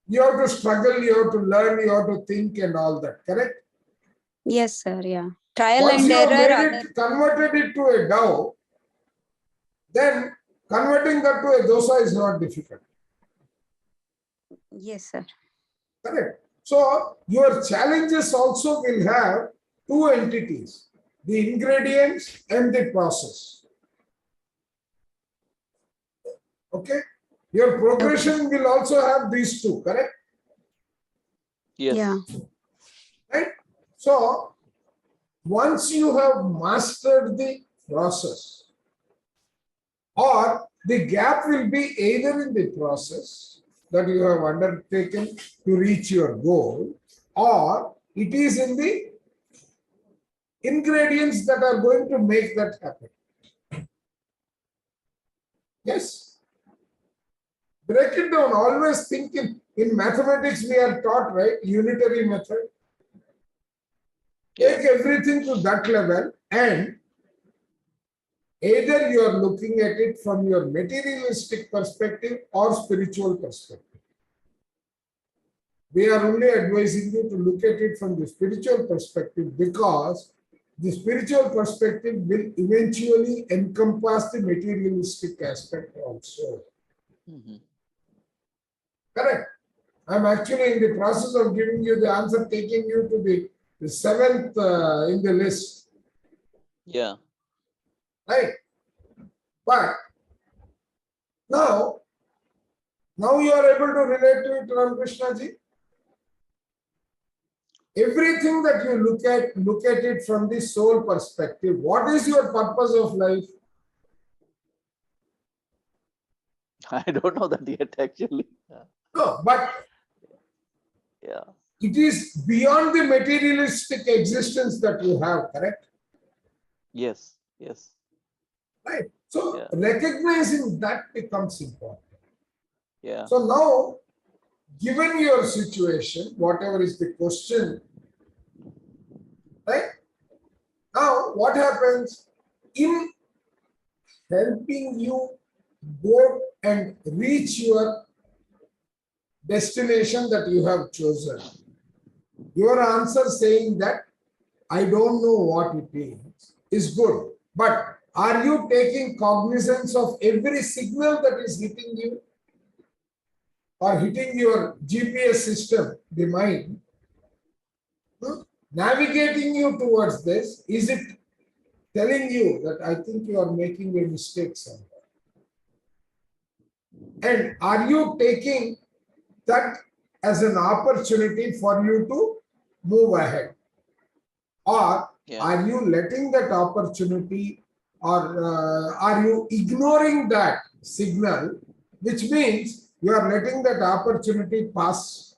you have to struggle, you have to learn, you have to think and all that, correct? Yes, sir. Yeah. Trial Once and you have error. made it, converted it to a dough, then converting that to a dosa is not difficult. Yes, sir. Correct. So your challenges also will have two entities, the ingredients and the process. Okay. Your progression will also have these two, correct? Yes. Yeah. Right? So once you have mastered the process, or the gap will be either in the process that you have undertaken to reach your goal, or it is in the ingredients that are going to make that happen. Yes. Break it down. Always think in mathematics, we are taught, right? Unitary method. Take everything to that level and Either you are looking at it from your materialistic perspective or spiritual perspective. We are only advising you to look at it from the spiritual perspective because the spiritual perspective will eventually encompass the materialistic aspect also. Mhm. Correct. I'm actually in the process of giving you the answer, taking you to the seventh in the list. Yeah. Right. But now you are able to relate to it, Ramakrishna ji. Everything that you look at it from the soul perspective. What is your purpose of life? I don't know that yet, actually. No, but Yeah. it is beyond the materialistic existence that you have, correct? Yes. Yes. Right. So Yeah. recognizing that becomes important. Yeah. So now, given your situation, whatever is the question, right? Now, what happens in helping you go and reach your destination that you have chosen? Your answer saying that I don't know what it is good. But are you taking cognizance of every signal that is hitting you or hitting your GPS system, the mind, navigating you towards this? Is it telling you that I think you are making a mistake somewhere? And are you taking that as an opportunity for you to move ahead? Or Yeah. are you letting that opportunity or are you ignoring that signal, which means you are letting that opportunity pass?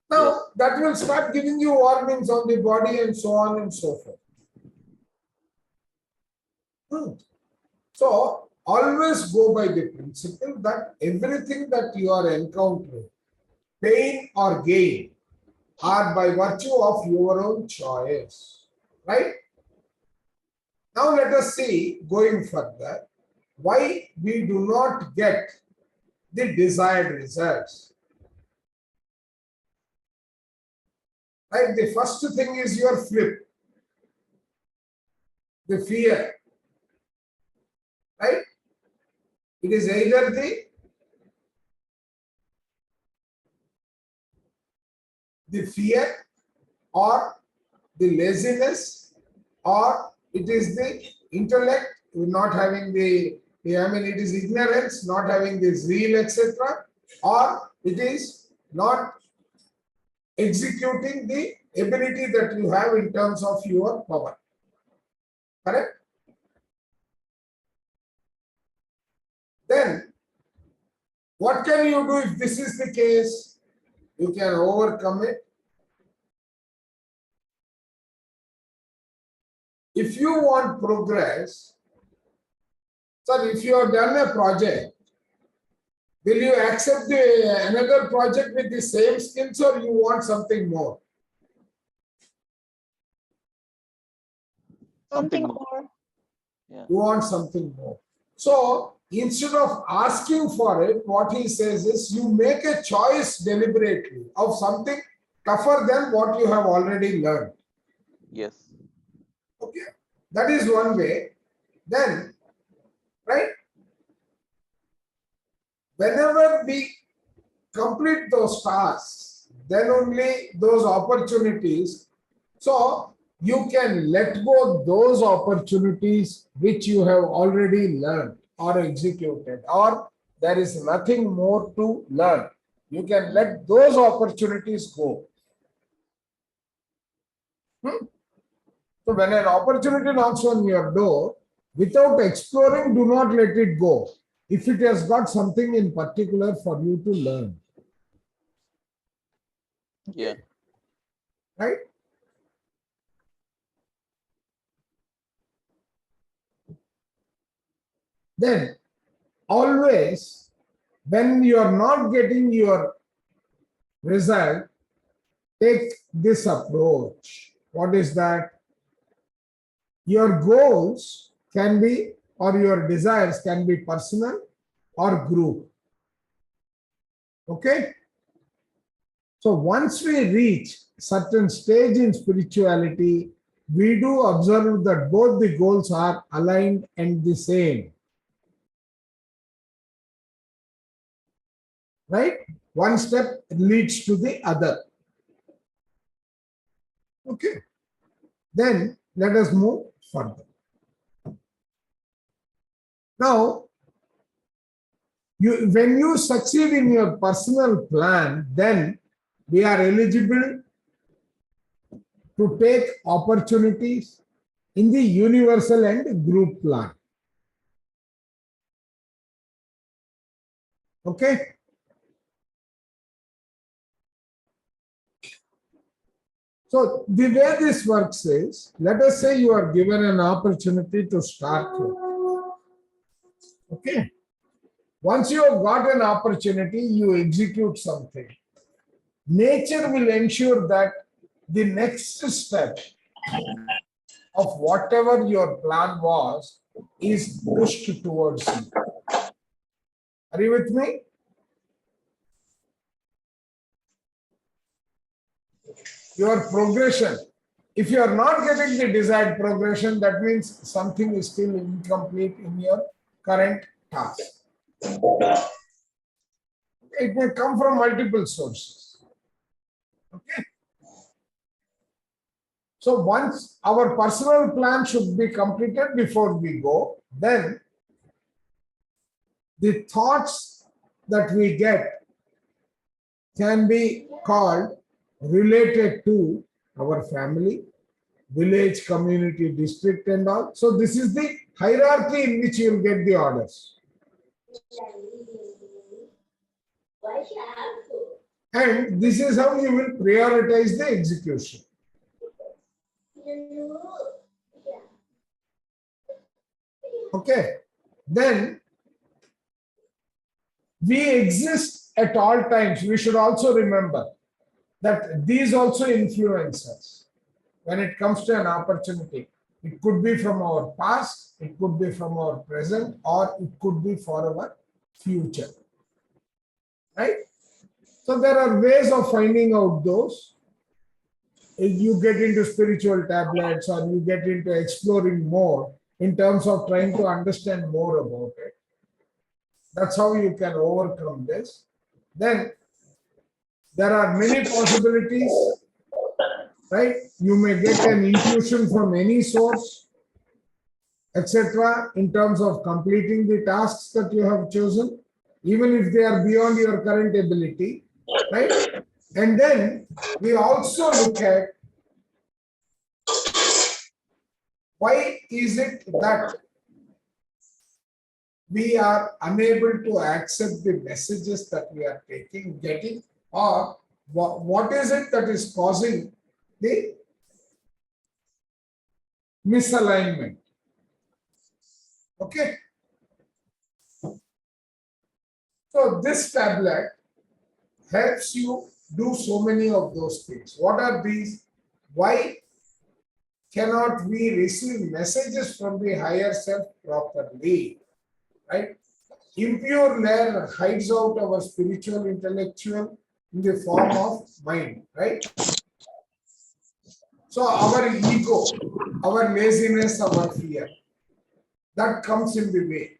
Now, Yes. that will start giving you warnings on the body and so on and so forth. So, always go by the principle that everything that you are encountering, pain or gain, are by virtue of your own choice. Right? Now, let us see, going further, why we do not get the desired results. Right? The first thing is your flip, the fear. Right? It is either the fear or the laziness, or it is the intellect not having the, it is ignorance, not having the zeal, etc., or it is not executing the ability that you have in terms of your power. Correct? Then, what can you do if this is the case? You can overcome it. If you want progress, sir, if you have done a project, will you accept another project with the same skills or you want something more? Something more. Yeah. You want something more. So instead of asking for it, what he says is you make a choice deliberately of something tougher than what you have already learned. Yes. Okay, that is one way. Then, right, whenever we complete those tasks, then only those opportunities. So you can let go those opportunities which you have already learned or executed, or there is nothing more to learn. You can let those opportunities go. So when an opportunity knocks on your door, without exploring, do not let it go. If it has got something in particular for you to learn. Yeah. Right? Then always when you are not getting your result, take this approach. What is that? Your goals can be, or your desires can be personal or group. Okay? So once we reach certain stage in spirituality, we do observe that both the goals are aligned and the same. Right? One step leads to the other. Okay. Then let us move further. Now, when you succeed in your personal plan, then we are eligible to take opportunities in the universal and group plan. Okay? So the way this works is, let us say you are given an opportunity to start with. Okay? Once you have got an opportunity, you execute something. Nature will ensure that the next step of whatever your plan was is pushed towards you. Are you with me? Your progression. If you are not getting the desired progression, that means something is still incomplete in your current task. It may come from multiple sources. Okay. So once our personal plan should be completed before we go, then the thoughts that we get can be called related to our family, village, community, district and all. So this is the hierarchy in which you will get the orders. And this is how you will prioritize the execution. Okay. Then we exist at all times. We should also remember that these also influence us when it comes to an opportunity. It could be from our past, it could be from our present, or it could be for our future. Right? So there are ways of finding out those. If you get into spiritual tablets or you get into exploring more in terms of trying to understand more about it. That's how you can overcome this. Then there are many possibilities, right? You may get an intuition from any source, etc., in terms of completing the tasks that you have chosen, even if they are beyond your current ability, right? And then we also look at why is it that we are unable to accept the messages that we are getting, or what is it that is causing the misalignment? Okay. So this tablet helps you do so many of those things. What are these? Why cannot we receive messages from the higher self properly? Right? Impure layer hides out our spiritual intellectual in the form of mind, right? So our ego, our laziness, our fear, that comes in the way.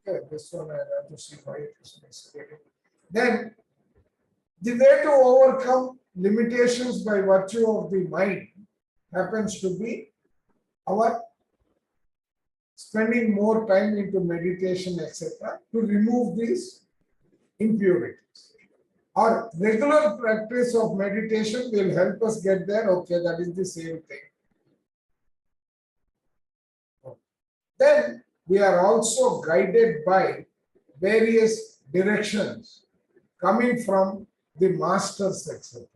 Okay, this one I have to see why it is misleading. Then the way to overcome limitations by virtue of the mind happens to be our spending more time into meditation, etc., to remove these impurities. Our regular practice of meditation will help us get there. Okay, that is the same thing. Then we are also guided by various directions coming from the masters, etc.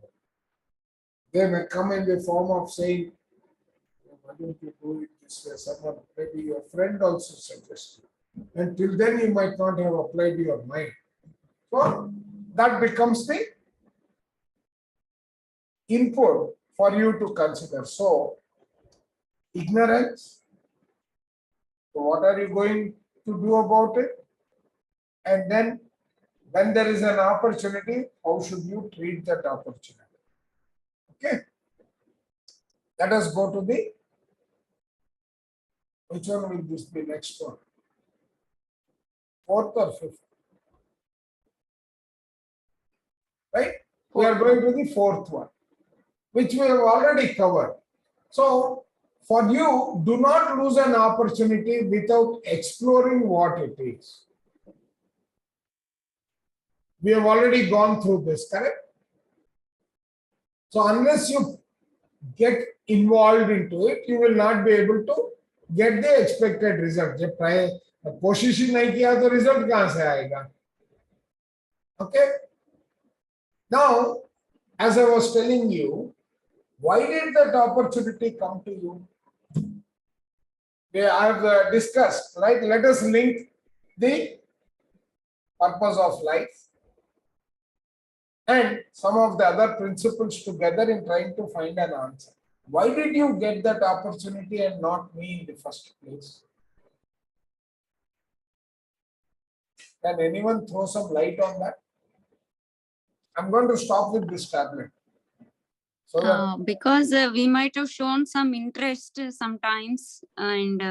They may come in the form of saying, why don't you do it this way? Someone, maybe your friend also suggested. Until then, you might not have applied your mind. So that becomes the input for you to consider. So, ignorance. So what are you going to do about it? And then when there is an opportunity, how should you treat that opportunity? Okay. Let us go to the, which one will this be next one? Fourth or fifth? Right? We are going to the fourth one, which we have already covered. So, for you, do not lose an opportunity without exploring what it is. We have already gone through this, correct? So, unless you get involved into it, you will not be able to get the expected result. जब कोशिश ही नहीं किया तो result कहाँ से आएगा? Okay. Now, as I was telling you, why did that opportunity come to you? I have discussed, right? Let us link the purpose of life and some of the other principles together in trying to find an answer. Why did you get that opportunity and not me in the first place? Can anyone throw some light on that? I'm going to stop with this tablet. So that Because we might have shown some interest sometimes, and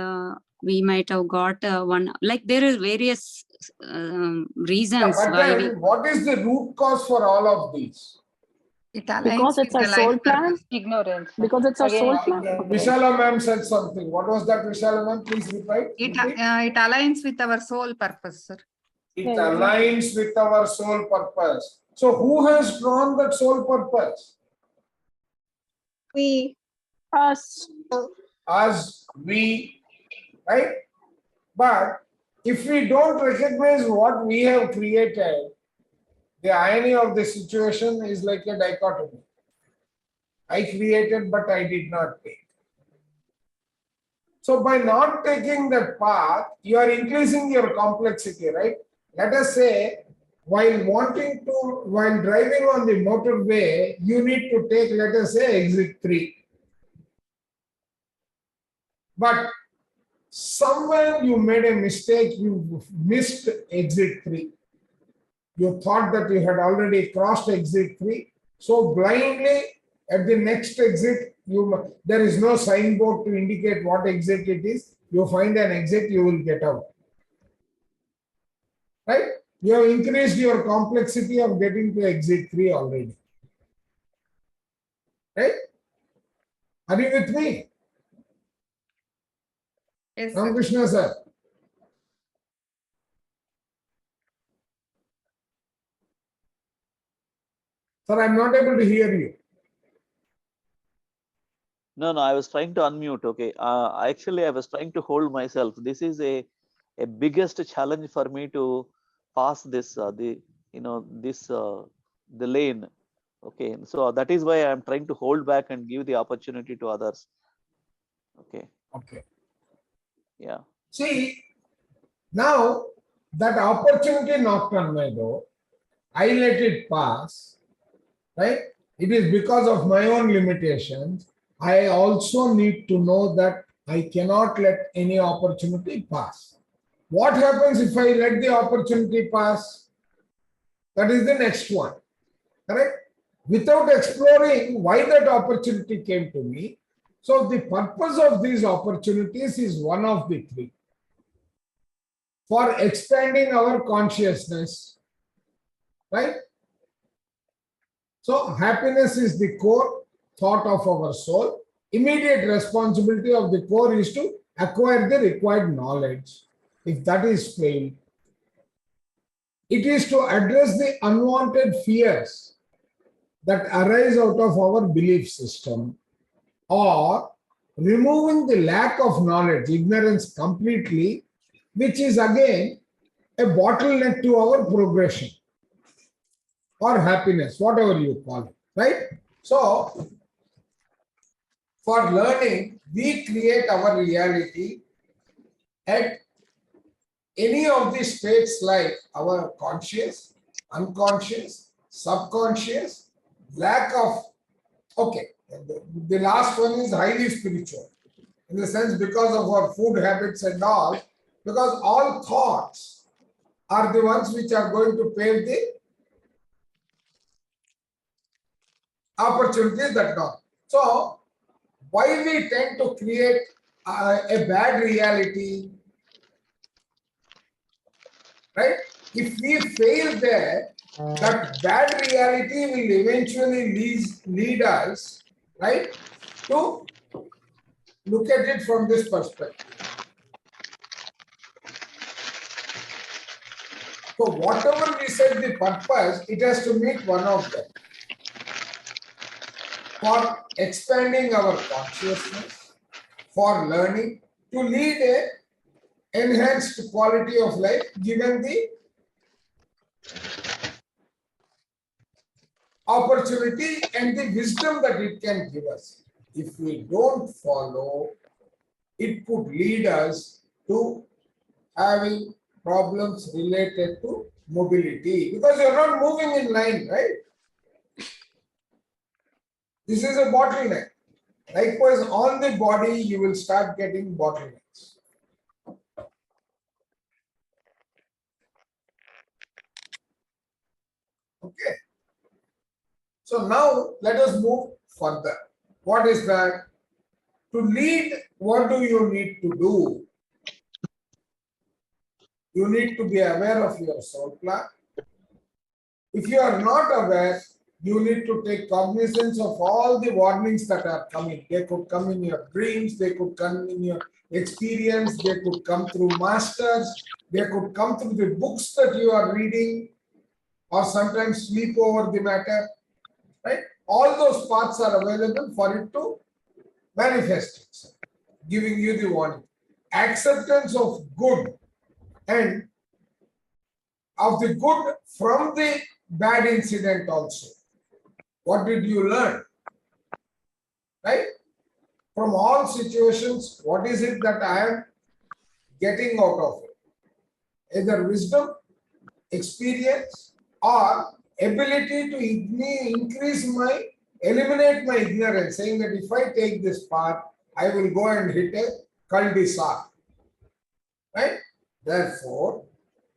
we might have got one, like there is various reasons but why then what is the root cause for all of these? It aligns Because it's with a the soul life plan. purpose. Ignorance. Because it's a Again, soul plan. Vishala ma'am said something. What was that, Vishala ma'am? Please repeat. It aligns with our soul purpose, sir. It aligns with our soul purpose. So who has drawn that soul purpose? We. Us. Us, we, right? But if we don't recognize what we have created, the irony of the situation is like a dichotomy. I created, but I did not take. So by not taking that path, you are increasing your complexity, right? Let us say, while driving on the motorway, you need to take, let us say, exit 3. But somewhere you made a mistake, you missed exit 3. You thought that you had already crossed exit 3. So blindly at the next exit, there is no signboard to indicate what exit it is. You find an exit, you will get out. Right? You have increased your complexity of getting to exit 3 already. Right? Are you with me? Yes, sir. Ramakrishna sir. Sir, I'm not able to hear you. No, I was trying to unmute. Okay. Actually, I was trying to hold myself. This is a biggest challenge for me to pass this, the lane. Okay. So that is why I'm trying to hold back and give the opportunity to others. Okay. Okay. Yeah. See, now that opportunity knocked on my door, I let it pass, right? It is because of my own limitations. I also need to know that I cannot let any opportunity pass. What happens if I let the opportunity pass? That is the next one, correct? Without exploring why that opportunity came to me. So the purpose of these opportunities is one of the three. For expanding our consciousness, right? So happiness is the core thought of our soul. Immediate responsibility of the core is to acquire the required knowledge. If that is failed, it is to address the unwanted fears that arise out of our belief system, or removing the lack of knowledge, ignorance completely, which is again a bottleneck to our progression or happiness, whatever you call it, right? So, for learning, we create our reality at any of the states like our conscious, unconscious, subconscious, lack of, okay, The last one is highly spiritual, in the sense because of our food habits and all, because all thoughts are the ones which are going to pave the opportunities that come. So, why we tend to create a bad reality, right? If we fail there, that bad reality will eventually lead us, right, to look at it from this perspective. So whatever we set the purpose, it has to meet one of them. For expanding our consciousness, for learning, to lead a enhanced quality of life given the opportunity and the wisdom that it can give us. If we don't follow, it could lead us to having problems related to mobility, because you're not moving in line, right? This is a bottleneck. Likewise, on the body, you will start getting bottlenecks. Okay. So now let us move further. What is that? To lead, what do you need to do? You need to be aware of your soul plan. If you are not aware, you need to take cognizance of all the warnings that are coming. They could come in your dreams, they could come in your experience, they could come through masters, they could come through the books that you are reading, or sometimes sleep over the matter, right? All those paths are available for it to manifest itself, giving you the warning. Acceptance of good and of the good from the bad incident also. What did you learn? Right? From all situations, what is it that I am getting out of it? Either wisdom, experience, or ability to eliminate my ignorance, saying that if I take this path, I will go and hit a cul-de-sac. Right? Therefore,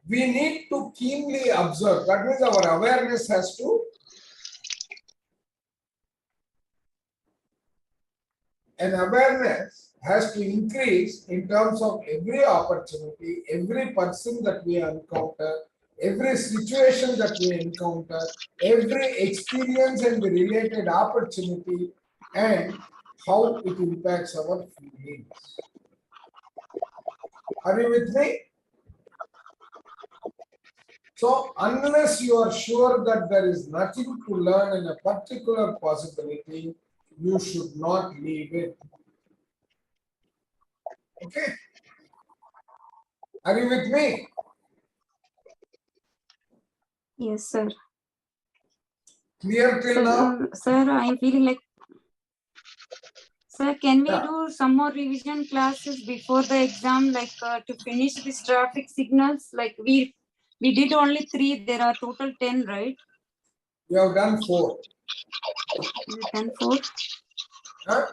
we need to keenly observe. That means our awareness has to increase in terms of every opportunity, every person that we encounter, every situation that we encounter, every experience and the related opportunity, and how it impacts our feelings. Are you with me? So, unless you are sure that there is nothing to learn in a particular possibility, you should not leave it. Okay? Are you with me? Yes, sir. Clear till now? Sir, I'm feeling like, sir, can we do some more revision classes before the exam, like to finish these traffic signals? Like we did only 3, there are total 10, right? You have done 4. We've done 4. Huh?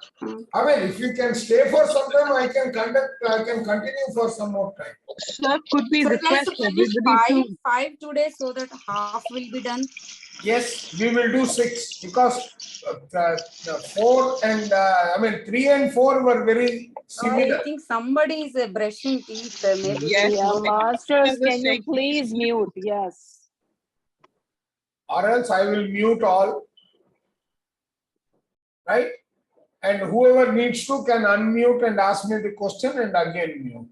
I mean, if you can stay for some time, I can continue for some more time. Sir, could we So request let's finish everybody to 5 today so that half will be done. Yes, we will do 6 because the 4 and 3 and 4 were very similar. I think somebody is brushing teeth. Maybe. Yes, Yeah, masters, the can you same. please mute? Yes. Or else I will mute all. Right? And whoever needs to can unmute and ask me the question and again mute.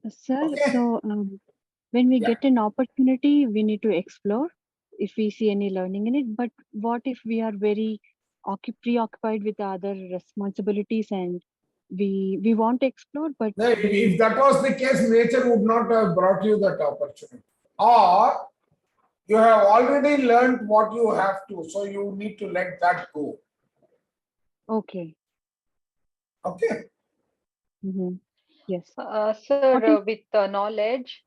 Sir, Okay. so when we get an opportunity, we need to explore if we see any learning in it. But what if we are very preoccupied with other responsibilities and we want to explore, but No, if that was the case, nature would not have brought you that opportunity. Or you have already learned what you have to, so you need to let that go. Okay. Okay. Mm-hmm. Yes. Sir, What is with knowledge,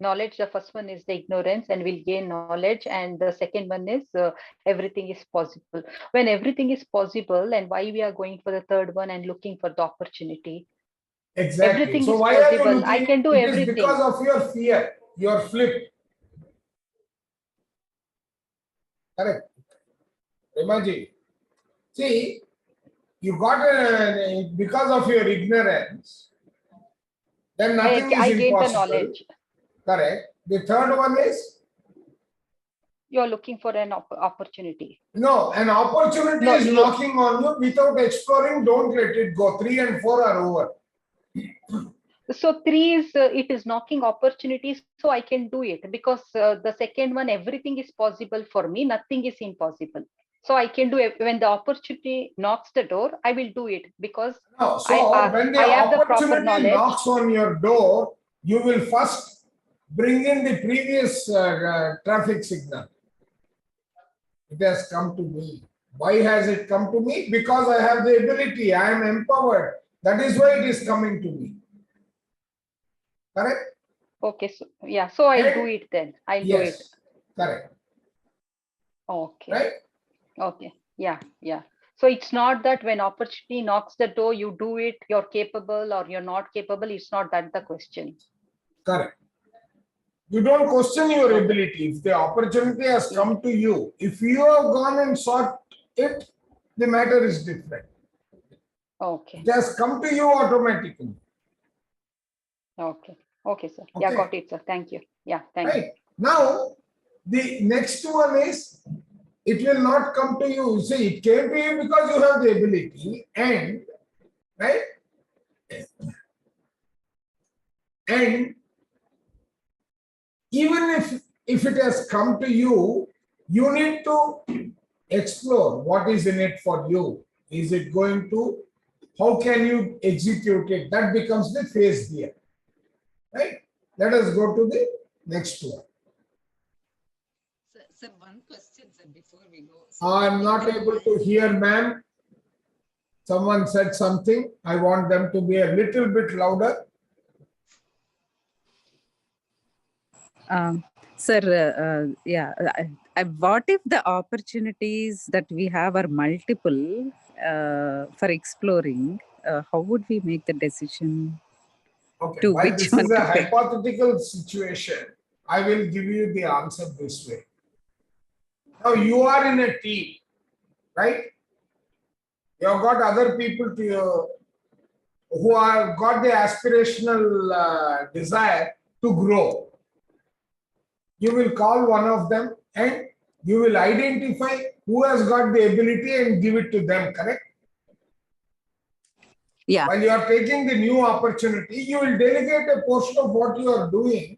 knowledge, the first one is the ignorance, and we'll gain knowledge, and the second one is everything is possible. When everything is possible, and why we are going for the third one and looking for the opportunity? Exactly. Everything So is why are you possible. I looking? can do It is everything. because of your fear. You are flipped. Correct. Imaji. See, you got because of your ignorance, then nothing I is gain the impossible. knowledge. Correct. The third one is You're looking for an opportunity. no, an opportunity No, is knocking on you without exploring. Don't let it go. 3 and 4 are over. So 3 is it is knocking opportunities, so I can do it because the second one, everything is possible for me, nothing is impossible. So I can do it. When the opportunity knocks the door, I will do it because No, so when the I have the proper opportunity knowledge. knocks on your door, you will first bring in the previous traffic signal. It has come to me. Why has it come to me? Because I have the ability. I am empowered. That is why it is coming to me. Correct? Okay, so yeah, so I'll do it then. I'll do it. Yes, correct. Okay. Right? Okay. Yeah, yeah. So it's not that when opportunity knocks the door, you do it, you're capable or you're not capable. It's not that the question. Correct. You don't question your ability. If the opportunity has come to you, if you have gone and sought it, the matter is different. Okay. It has come to you automatically. Okay. Okay, sir. Okay. Yeah, got it, sir. Thank you. Yeah, thank you. Right. Now, the next one is, it will not come to you. You see, it came to you because you have the ability and, right? And even if it has come to you, you need to explore what is in it for you. Is it going to, how can you execute it? That becomes the phase here. Right? Let us go to the next one. Sir, one question, sir, before we go. I'm not able to hear, ma'am. Someone said something. I want them to be a little bit louder. Sir, what if the opportunities that we have are multiple for exploring? How would we make the decision? Okay, To while which this one is a to pick? hypothetical situation, I will give you the answer this way. Now you are in a team, right? You have got other people to you who have got the aspirational desire to grow. You will call one of them and you will identify who has got the ability and give it to them, correct? Yeah. While you are taking the new opportunity, you will delegate a portion of what you are doing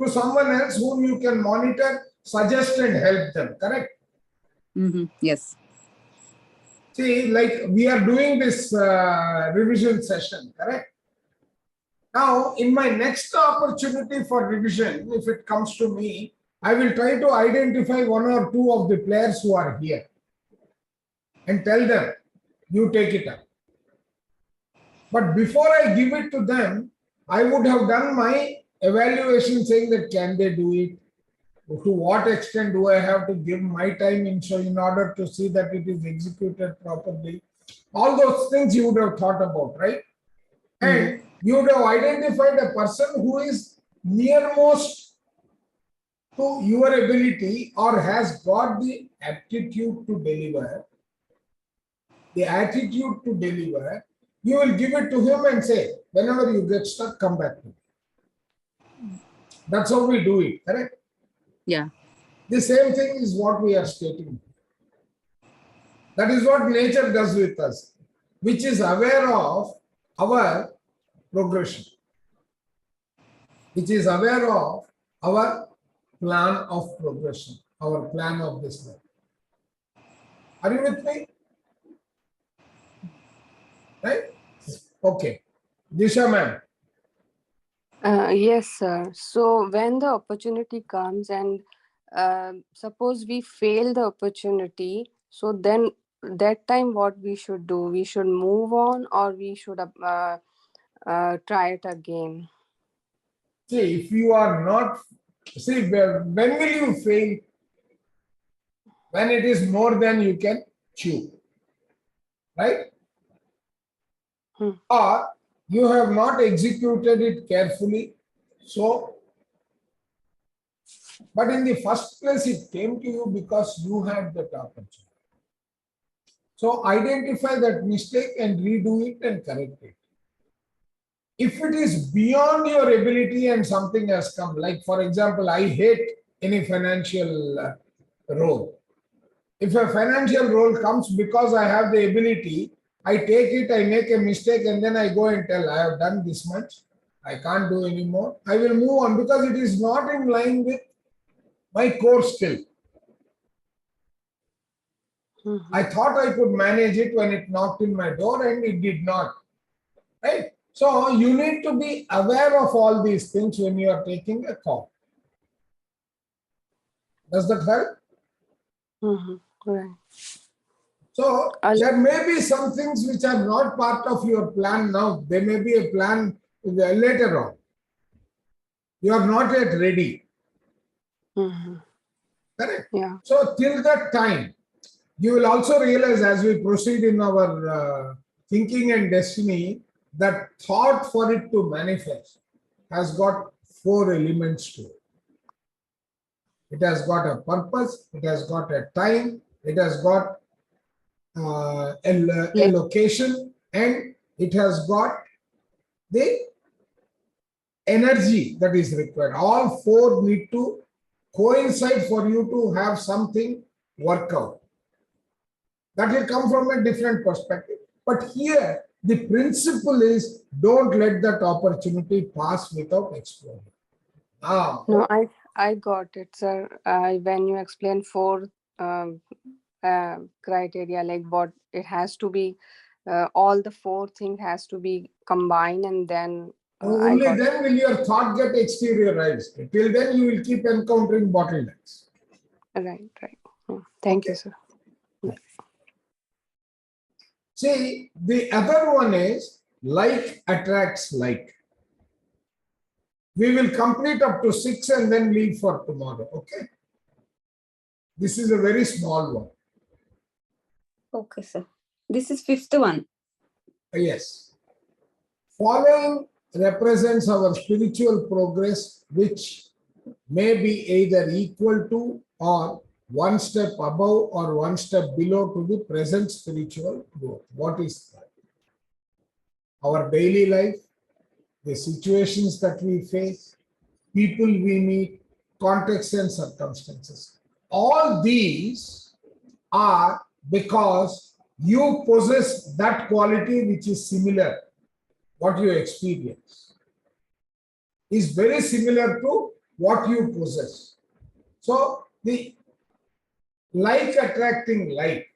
to someone else whom you can monitor, suggest and help them, correct? Yes. See, like we are doing this revision session, correct? Now, in my next opportunity for revision, if it comes to me, I will try to identify one or two of the players who are here and tell them, you take it up. But before I give it to them, I would have done my evaluation saying that can they do it? To what extent do I have to give my time in order to see that it is executed properly? All those things you would have thought about, right? And you would have identified a person who is nearmost to your ability or has got the aptitude to deliver, the attitude to deliver. You will give it to him and say, whenever you get stuck, come back to me. That's how we do it, correct? Yeah. The same thing is what we are stating. That is what nature does with us, which is aware of our progression, which is aware of our plan of progression, our plan of this life. Are you with me? Right? Okay. Disha ma'am. Yes, sir. So when the opportunity comes and suppose we fail the opportunity, so then that time what we should do? We should move on, or we should try it again? See, if you are not, see, when will you fail? When it is more than you can chew, right? Or you have not executed it carefully. So, but in the first place, it came to you because you had that opportunity. So identify that mistake and redo it and correct it. If it is beyond your ability and something has come, like for example, I hate any financial role. If a financial role comes because I have the ability, I take it, I make a mistake, and then I go and tell, I have done this much, I can't do anymore. I will move on because it is not in line with my core skill. I thought I could manage it when it knocked in my door and it did not. Right? So you need to be aware of all these things when you are taking a call. Does that help? Right. So there may be some things which are not part of your plan now. There may be a plan later on. You are not yet ready. Correct? Yeah. So till that time, you will also realize as we proceed in our thinking and destiny that thought for it to manifest has got 4 elements to it. It has got a purpose, it has got a time, it has got a location, and it has got the energy that is required. All 4 need to coincide for you to have something work out. That will come from a different perspective. But here, the principle is don't let that opportunity pass without exploring. No, I got it, sir. When you explain 4 criteria, like what it has to be, all the 4 things has to be combined, and then only then will your thought get exteriorized. Till then, you will keep encountering bottlenecks. Right. Thank you, sir. See, the other one is like attracts like. We will complete up to 6 and then leave for tomorrow. Okay. This is a very small one. Okay, sir. This is 5th one. Yes. Following represents our spiritual progress, which may be either equal to or 1 step above or 1 step below to the present spiritual growth. What is that? Our daily life, the situations that we face, people we meet, contexts and circumstances. All these are because you possess that quality which is similar. What you experience is very similar to what you possess. So the like attracting like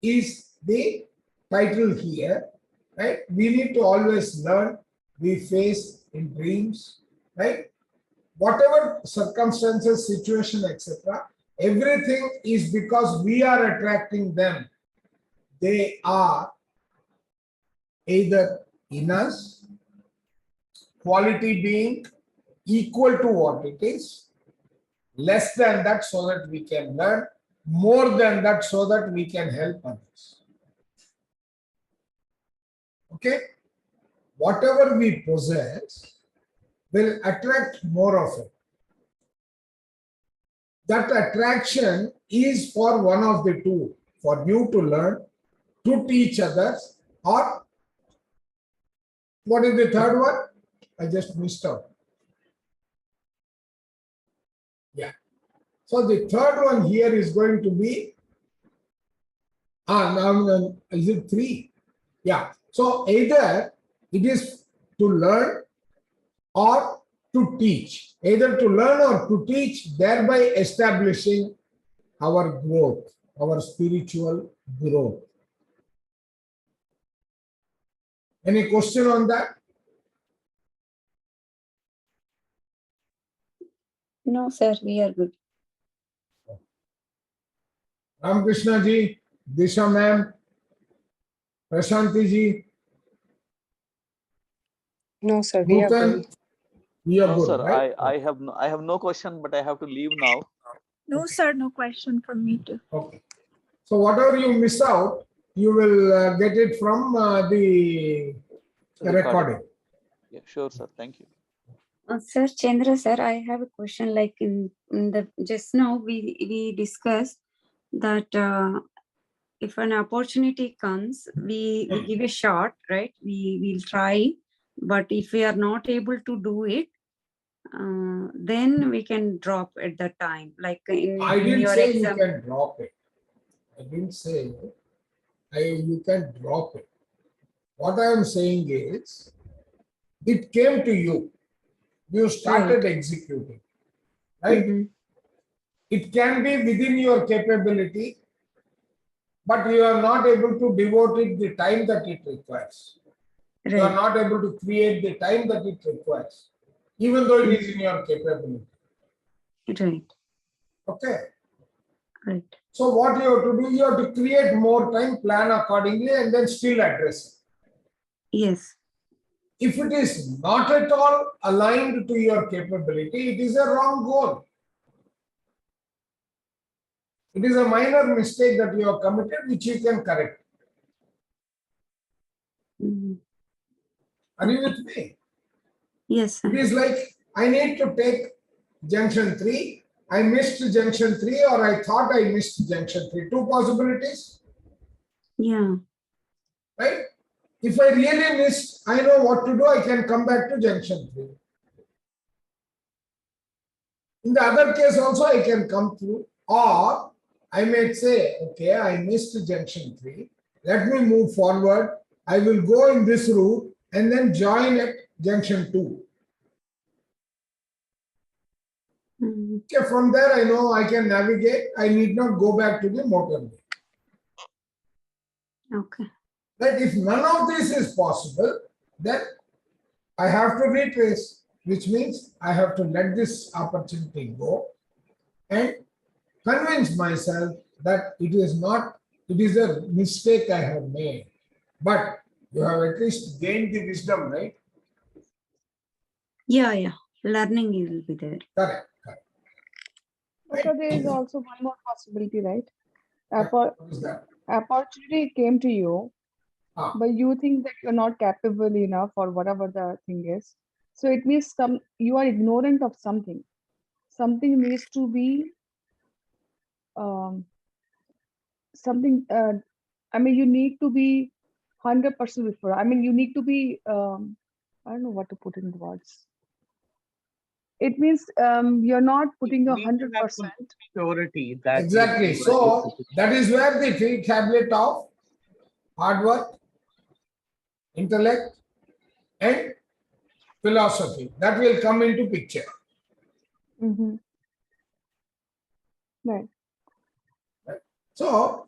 is the title here, right? We need to always learn. We face in dreams, right? Whatever circumstances, situation, etc., everything is because we are attracting them. They are either in us, quality being equal to what it is, less than that so that we can learn, more than that so that we can help others. Okay? Whatever we possess will attract more of it. That attraction is for one of the 2, for you to learn, to teach others, or what is the third one? I just missed out. Yeah. So the third one here is going to be, is it 3? Yeah. So either it is to learn or to teach. Either to learn or to teach, thereby establishing our growth, our spiritual growth. Any question on that? No, sir, we are good. Ramakrishna ji. Disha ma'am, Prashanti ji, No, sir, we are Nutan, good. we are No, good, sir. right? I have no question, but I have to leave now. No, sir, no question from me too. Okay. So whatever you miss out, you will get it from the recording. Yeah, sure, sir. Thank you. Sir Chandra, sir, I have a question. Like in the just now we discussed that if an opportunity comes, we give a shot, right? We will try, but if we are not able to do it, then we can drop at that time. Like I in didn't your say you exam. can drop it. I didn't say you can drop it. What I am saying is, it came to you. You started executing, right? It can be within your capability, but you are not able to devote it the time that it requires. You are not able to create the time that it requires, even though it is in your capability. Right. Okay. Right. So what you have to do, you have to create more time, plan accordingly, and then still address it. Yes. If it is not at all aligned to your capability, it is a wrong goal. It is a minor mistake that you have committed, which you can correct. Are you with me? Yes. It is like, I need to take junction 3. I missed junction 3, or I thought I missed junction 3. Two possibilities. Yeah. Right? If I really missed, I know what to do. I can come back to junction 3. In the other case also, I can come through. Or I may say, okay, I missed junction 3. Let me move forward. I will go in this route and then join at junction 2. Okay, from there I know I can navigate. I need not go back to the motorway. Okay. Right? If none of this is possible, then I have to retrace, which means I have to let this opportunity go and convince myself that it is a mistake I have made. But you have at least gained the wisdom, right? Yeah. Learning will be there. Correct. So there is also one more possibility, right? What is that? Opportunity came to you, but you think that you're not capable enough or whatever the thing is. So it means you are ignorant of something. Something needs to be you need to be 100% before. I mean, you need to be I don't know what to put in words. It means you're not putting your 100%. Surety that Exactly. So that is where the three tablet of hard work, intellect, and philosophy that will come into picture. Right. So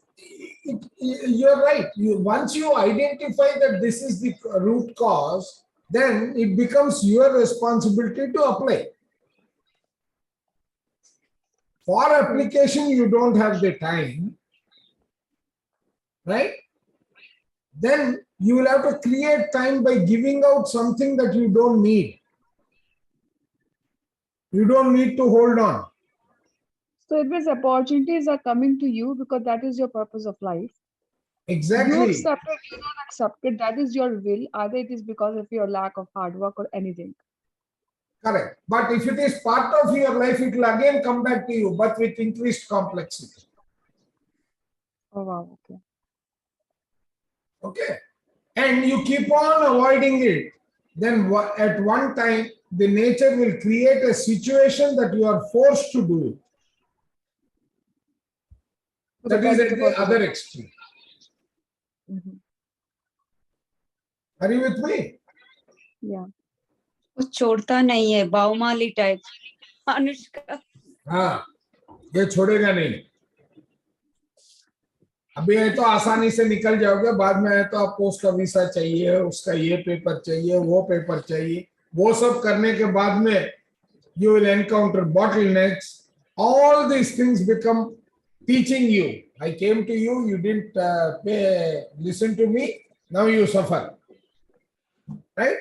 you're right. Once you identify that this is the root cause, then it becomes your responsibility to apply. For application, you don't have the time, right? Then you will have to create time by giving out something that you don't need. You don't need to hold on. So it means opportunities are coming to you because that is your purpose of life. Exactly. You accept it, you don't accept it. That is your will. Either it is because of your lack of hard work or anything. Correct. But if it is part of your life, it will again come back to you, but with increased complexity. Oh, wow. Okay. Okay. And you keep on avoiding it, then at one time, the nature will create a situation that you are forced to do it. That is at the other extreme. Are you with me? Yeah. वो छोड़ता नहीं है बाउमाली type Anushka हाँ ये छोड़ेगा नहीं अभी है तो आसानी से निकल जाओगे बाद में है तो आप पोस्ट का वीसा चाहिए उसका ये पेपर चाहिए वो पेपर चाहिए वो सब करने के बाद में you will encounter bottlenecks. All these things become teaching you I came to you, you didn't listen to me, now you suffer. Right?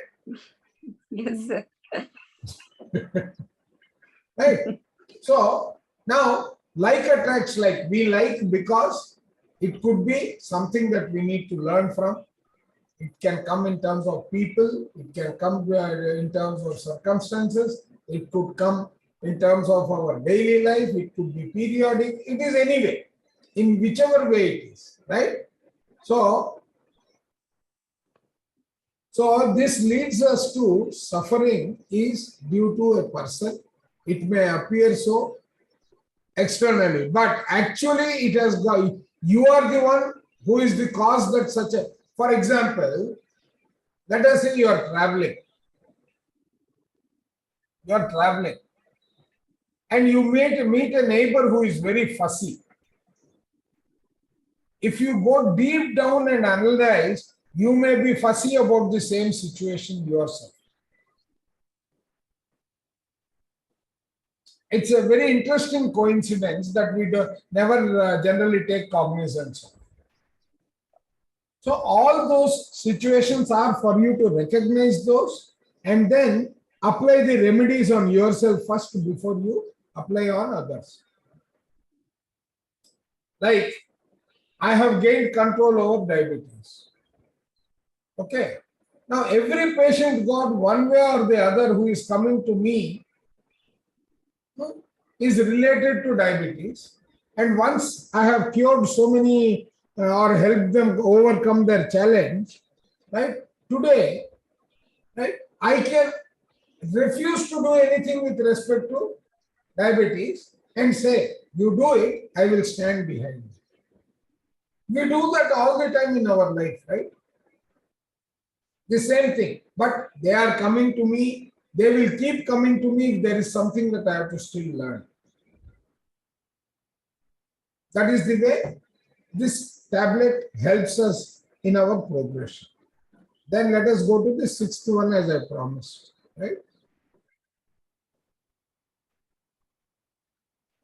Yes, sir. Right? So now like attracts like. We like because it could be something that we need to learn from. It can come in terms of people, it can come in terms of circumstances, it could come in terms of our daily life, it could be periodic, it is anyway, in whichever way it is, right? So this leads us to suffering is due to a person. It may appear so externally, but actually it has got, you are the one who is the cause that such a, for example, let us say you are traveling. You are traveling and you meet a neighbor who is very fussy. If you go deep down and analyze, you may be fussy about the same situation yourself. It's a very interesting coincidence that we never generally take cognizance of. So all those situations are for you to recognize those and then apply the remedies on yourself first before you apply on others. Like, I have gained control over diabetes. Okay. Now, every patient got one way or the other who is coming to me is related to diabetes. And once I have cured so many or helped them overcome their challenge, right? Today, right, I can refuse to do anything with respect to diabetes and say, you do it, I will stand behind you. We do that all the time in our life, right? The same thing, but they are coming to me, they will keep coming to me if there is something that I have to still learn. That is the way this tablet helps us in our progression. Then let us go to the sixth one as I promised, right?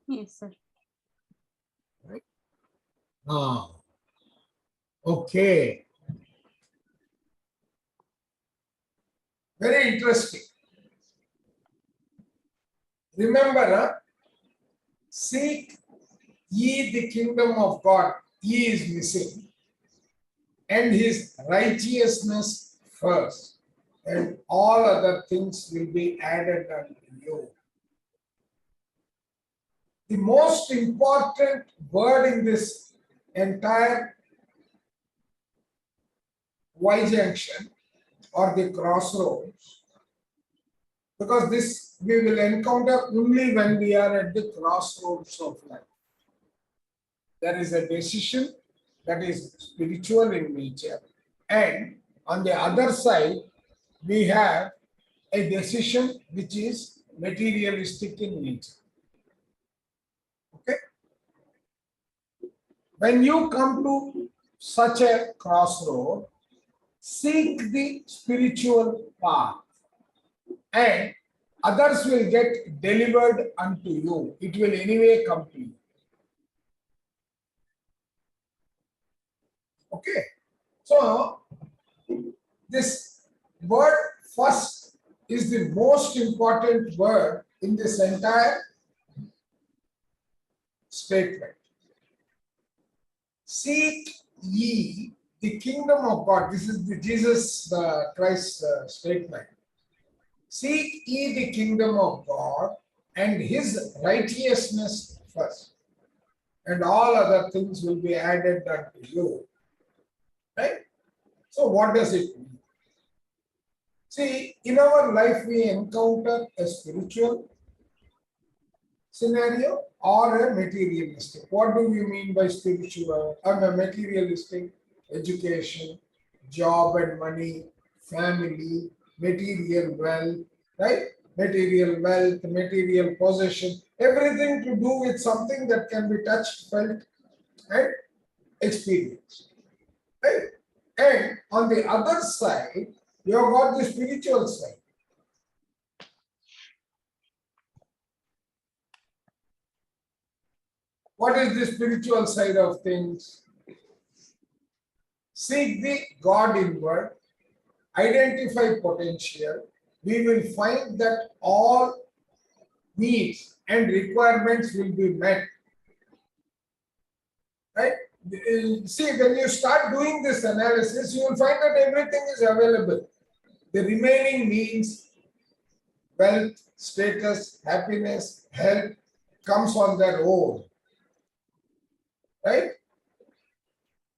Yes, sir. Right. Okay. Very interesting. Remember, seek ye the kingdom of God. Ye is missing. And his righteousness first. And all other things will be added unto you. The most important word in this entire Y junction or the crossroads, because this we will encounter only when we are at the crossroads of life. There is a decision that is spiritual in nature, and on the other side, we have a decision which is materialistic in nature. Okay? When you come to such a crossroad, seek the spiritual path, and others will get delivered unto you. It will anyway come to you. Okay. So, this word first is the most important word in this entire statement. Seek ye the kingdom of God. This is the Jesus Christ statement. Seek ye the kingdom of God and his righteousness first, and all other things will be added unto you. Right? So what does it mean? See, in our life we encounter a spiritual scenario or a materialistic. What do we mean by spiritual or materialistic? Education, job and money, family, material wealth, right? Material wealth, material possession, everything to do with something that can be touched, felt, and experienced. Right? And on the other side, you have got the spiritual side. What is the spiritual side of things? Seek the God inward, identify potential. We will find that all needs and requirements will be met. Right? See, when you start doing this analysis, you will find that everything is available. The remaining needs, wealth, status, happiness, health, comes on their own. Right?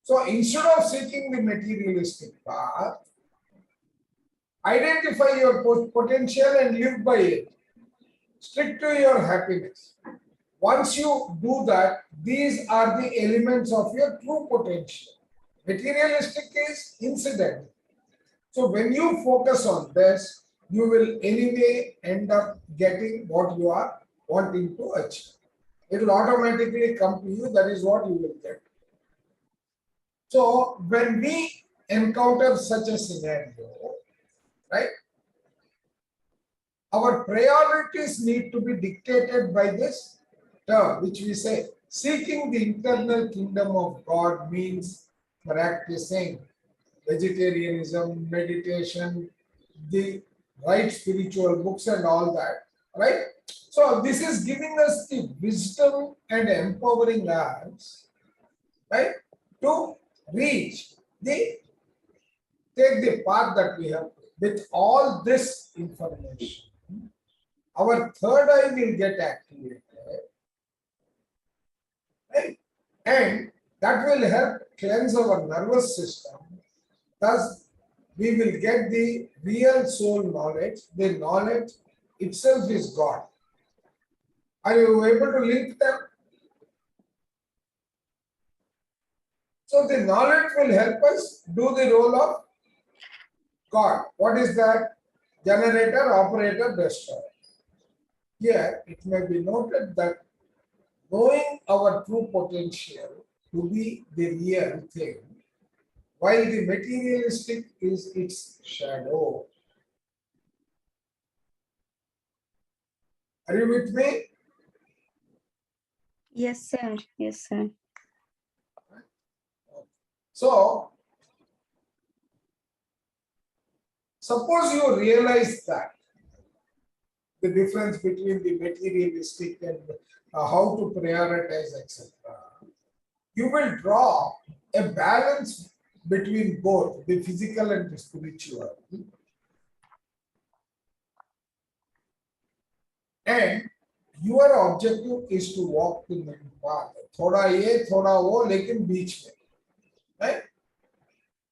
So instead of seeking the materialistic path, identify your potential and live by it. Stick to your happiness. Once you do that, these are the elements of your true potential. Materialistic is incidental. So when you focus on this, you will anyway end up getting what you are wanting to achieve. It will automatically come to you. That is what you will get. So when we encounter such a scenario, right, our priorities need to be dictated by this term, which we say seeking the internal kingdom of God means practicing vegetarianism, meditation, the right spiritual books and all that, right? So this is giving us the wisdom and empowering us, right, to reach take the path that we have. With all this information, our third eye will get activated, right? And that will help cleanse our nervous system. Thus, we will get the real soul knowledge. The knowledge itself is God. Are you able to link them? So the knowledge will help us do the role of God. What is that? Generator, operator, destroyer. Here, it may be noted that knowing our true potential to be the real thing, while the materialistic is its shadow. Are you with me? Yes, sir. Yes, sir. So, suppose you realize that the difference between the materialistic and how to prioritize, etc. You will draw a balance between both the physical and the spiritual. And your objective is to walk the middle path. Thoda ye, thoda wo, lekin beech mein. Right?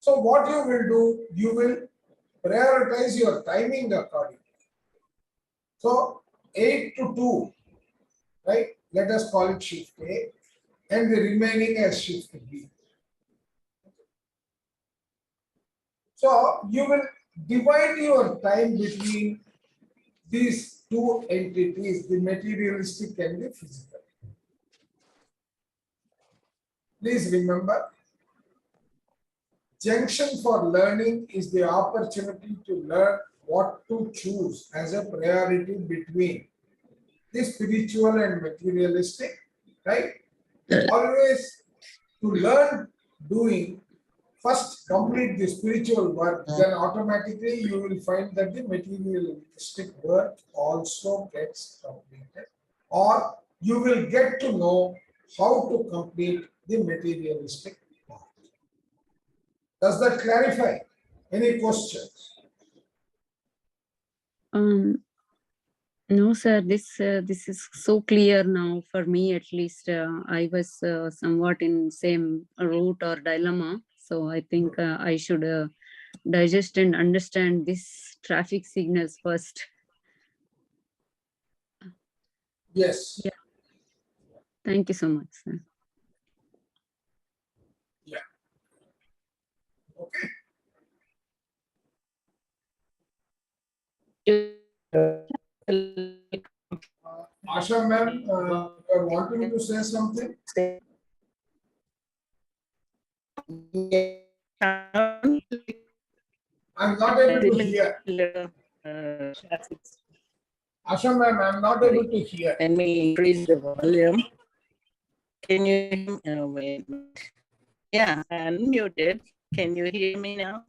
So what you will do, you will prioritize your timing accordingly. So 8 to 2, right? Let us call it shift A, and the remaining as shift B. So you will divide your time between these two entities, the materialistic and the physical. Please remember, junction for learning is the opportunity to learn what to choose as a priority between the spiritual and materialistic, right? Always to learn doing, first complete the spiritual work, then automatically you will find that the materialistic work also gets completed, or you will get to know how to complete the materialistic part. Does that clarify? Any questions? No, sir. This is so clear now for me. At least I was somewhat in same route or dilemma. So I think I should digest and understand these traffic signals first. Yes. Yeah. Thank you so much, sir. Yeah. Okay. Asha ma'am, you are wanting to say something? I'm not able to hear. Asha ma'am, I'm not able to hear. Let me increase the volume. Can you, oh, wait. Yeah, I unmuted. Can you hear me now?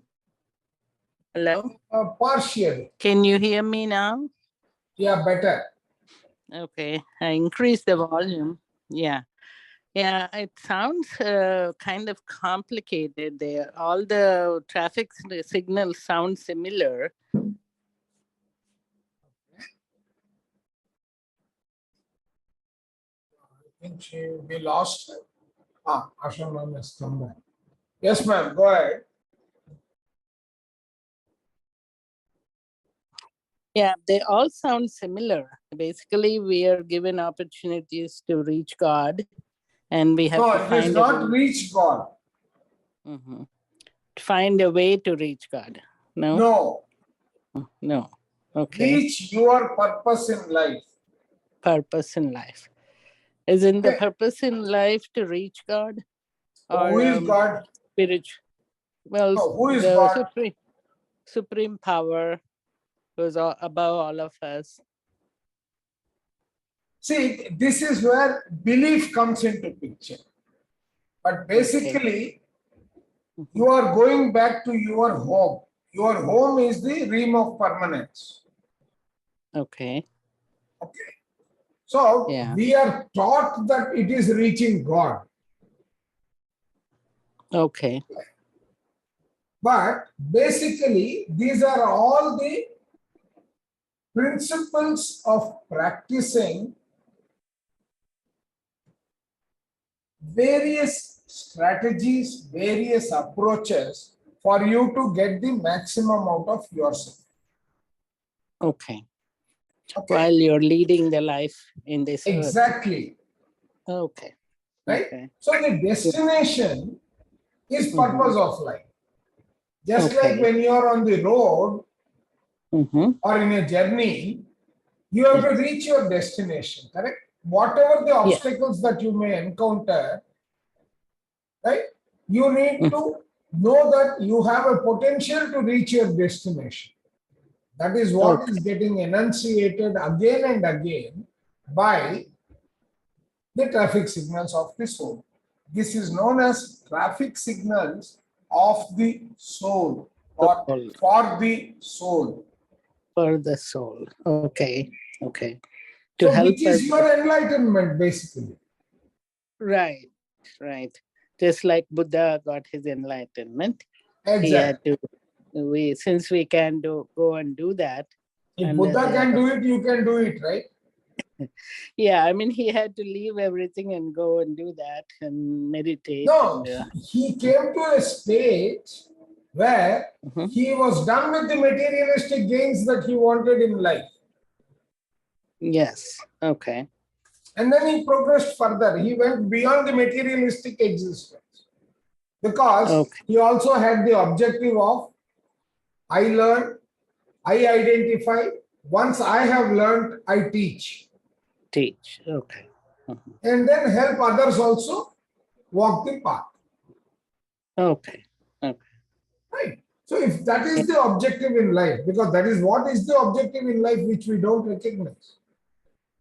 Hello? Partially. Can you hear me now? Yeah, better. Okay, I increased the volume. Yeah. Yeah, it sounds kind of complicated there. All the traffic signals sound similar. I think we lost her. Asha ma'am has come back. Yes, ma'am, go ahead. Yeah, they all sound similar. Basically, we are given opportunities to reach God, and we have No, to it is find a not way. reach God. Mhm. Find a way to reach God. No? No, No. Okay. reach your purpose in life. Purpose in life. Isn't the Okay. purpose in life to reach God? Who is God? Spiritual. Well, No, who is the God? supreme power who's above all of us. See, this is where belief comes into picture. But basically, you are going back to your home. Your home is the realm of permanence. Okay. Okay. So Yeah. we are taught that it is reaching God. Okay. But basically, these are all the principles of practicing various strategies, various approaches for you to get the maximum out of yourself. Okay. While you're leading the life in this earth. Exactly. Okay. Right? Okay. So the destination is purpose of life. Just like when you are on the road or in a journey, you have to reach your destination, correct? Whatever the obstacles that you may encounter, right? You need to know that you have a potential to reach your destination. That is what is getting enunciated again and again by the traffic signals of the soul. This is known as traffic signals of the soul or for the soul. For the soul. Okay. Okay. To So help which is us. your enlightenment, basically. Right. Right. Just like Buddha got his enlightenment. Exactly. He had to, since we can go and do that. If Buddha can do it, you can do it, right? Yeah, I mean, he had to leave everything and go and do that and meditate. No, And, he came to a stage where he was done with the materialistic gains that he wanted in life. Yes, okay. And then he progressed further. He went beyond the materialistic existence. Because he also had the objective of, I learn, I identify. Once I have learned, I teach. Teach, okay. And then help others also walk the path. Okay. Okay. Right. So if that is the objective in life, because that is what is the objective in life which we don't recognize.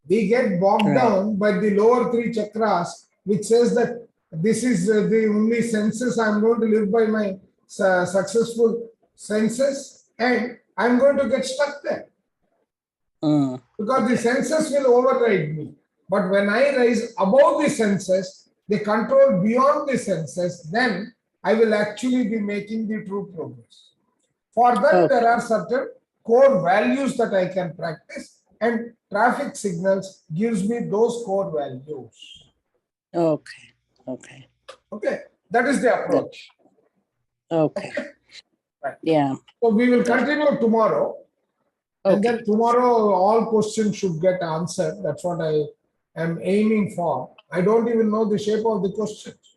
We get bogged down by the lower three chakras, which says that this is the only senses. I'm going to live by my successful senses, and I'm going to get stuck there. Because the senses will override me. But when I rise above the senses, the control beyond the senses, then I will actually be making the true progress. For that, there are certain core values that I can practice, and traffic signals gives me those core values. Okay. Okay. Okay. That is the approach. Okay. Right. Yeah. So we will continue tomorrow. And Okay. then tomorrow all questions should get answered. That's what I am aiming for. I don't even know the shape of the questions.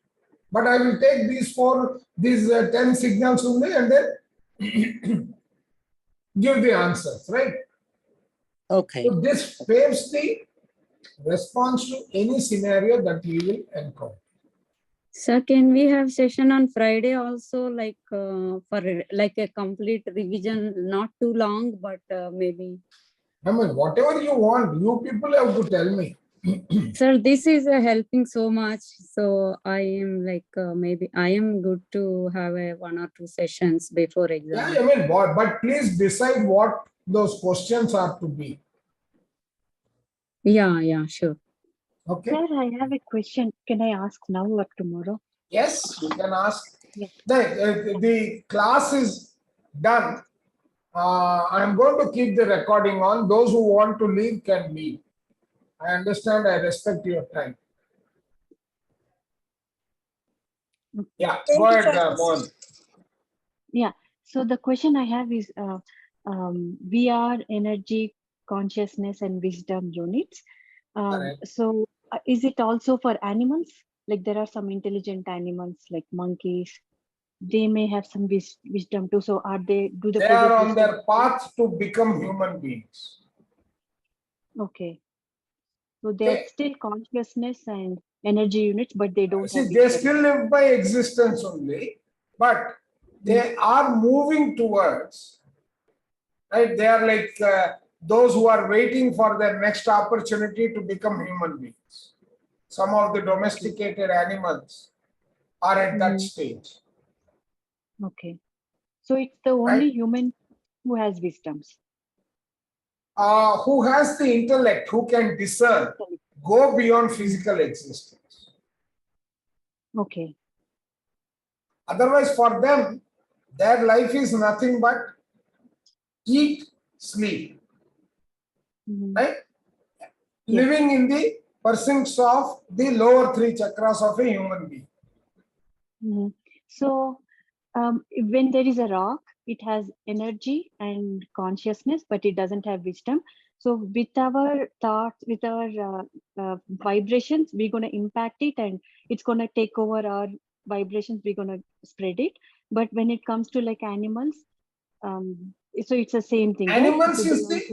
But I will take these 10 signals only and then give the answers, right? Okay. So this paves the response to any scenario that we will encounter. Sir, can we have session on Friday also, like for like a complete revision, not too long, but maybe. I mean, whatever you want, you people have to tell me. Sir, this is helping so much. So I am like, maybe I am good to have a 1 or 2 sessions before Yeah, exam. I mean, but please decide what those questions are to be. Yeah, sure. Okay. Sir, I have a question. Can I ask now or tomorrow? Yes, you can ask. Yes. The class is done. I'm going to keep the recording on. Those who want to leave can leave. I understand. I respect your time. Yeah, go ahead, Mohan. Yeah. So the question I have is, we are energy, consciousness, and wisdom units. Correct. So is it also for animals? Like there are some intelligent animals like monkeys. They may have some wisdom too. So are they? Do they They are possess on wisdom? their path to become human beings. Okay. So they're still consciousness and energy units, but they don't See, have they wisdom. still live by existence only, but they are moving towards, right? They are like those who are waiting for their next opportunity to become human beings. Some of the domesticated animals are at that stage. Okay. So it's the only human who has wisdoms. Who has the intellect, who can discern, go beyond physical existence. Okay. Otherwise, for them, their life is nothing but eat, sleep, right? Living in the pursuits of the lower 3 chakras of a human being. So when there is a rock, it has energy and consciousness, but it doesn't have wisdom. So with our thoughts, with our vibrations, we're going to impact it and it's going to take over our vibrations. We're going to spread it. But when it comes to like animals, so it's the same thing, Animals right?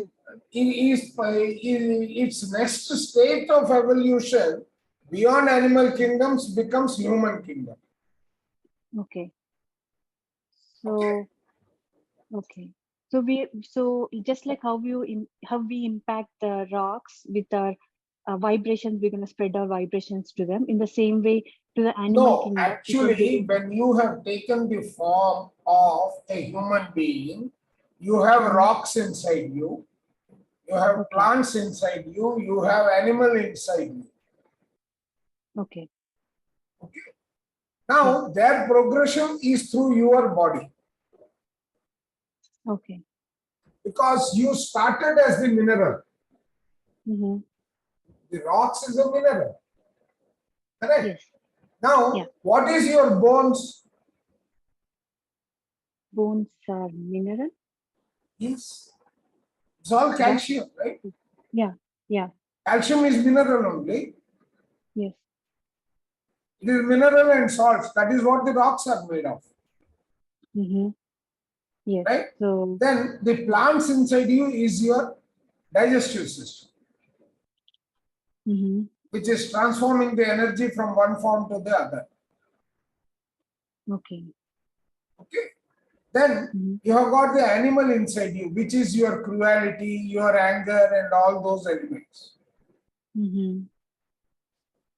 is its next state of evolution beyond animal kingdoms becomes human kingdom. Okay. So, okay. So just like how we impact the rocks with our vibrations, we're going to spread our vibrations to them in the same way to the animal No, kingdom. actually, when you have taken the form of a human being, you have rocks inside you, you have plants inside you, you have animal inside you. Okay. Okay. Now, their progression is through your body. Okay. Because you started as the mineral. The rocks is a mineral. Correct? Yes. Now, what is your bones? Bones are mineral? Yes. It's all calcium, right? Yeah. Calcium is mineral only. Yes. It is mineral and salts. That is what the rocks are made of. Yes. Right? So then the plants inside you is your digestive system, which is transforming the energy from one form to the other. Okay. Okay. Then you have got the animal inside you, which is your cruelty, your anger, and all those elements.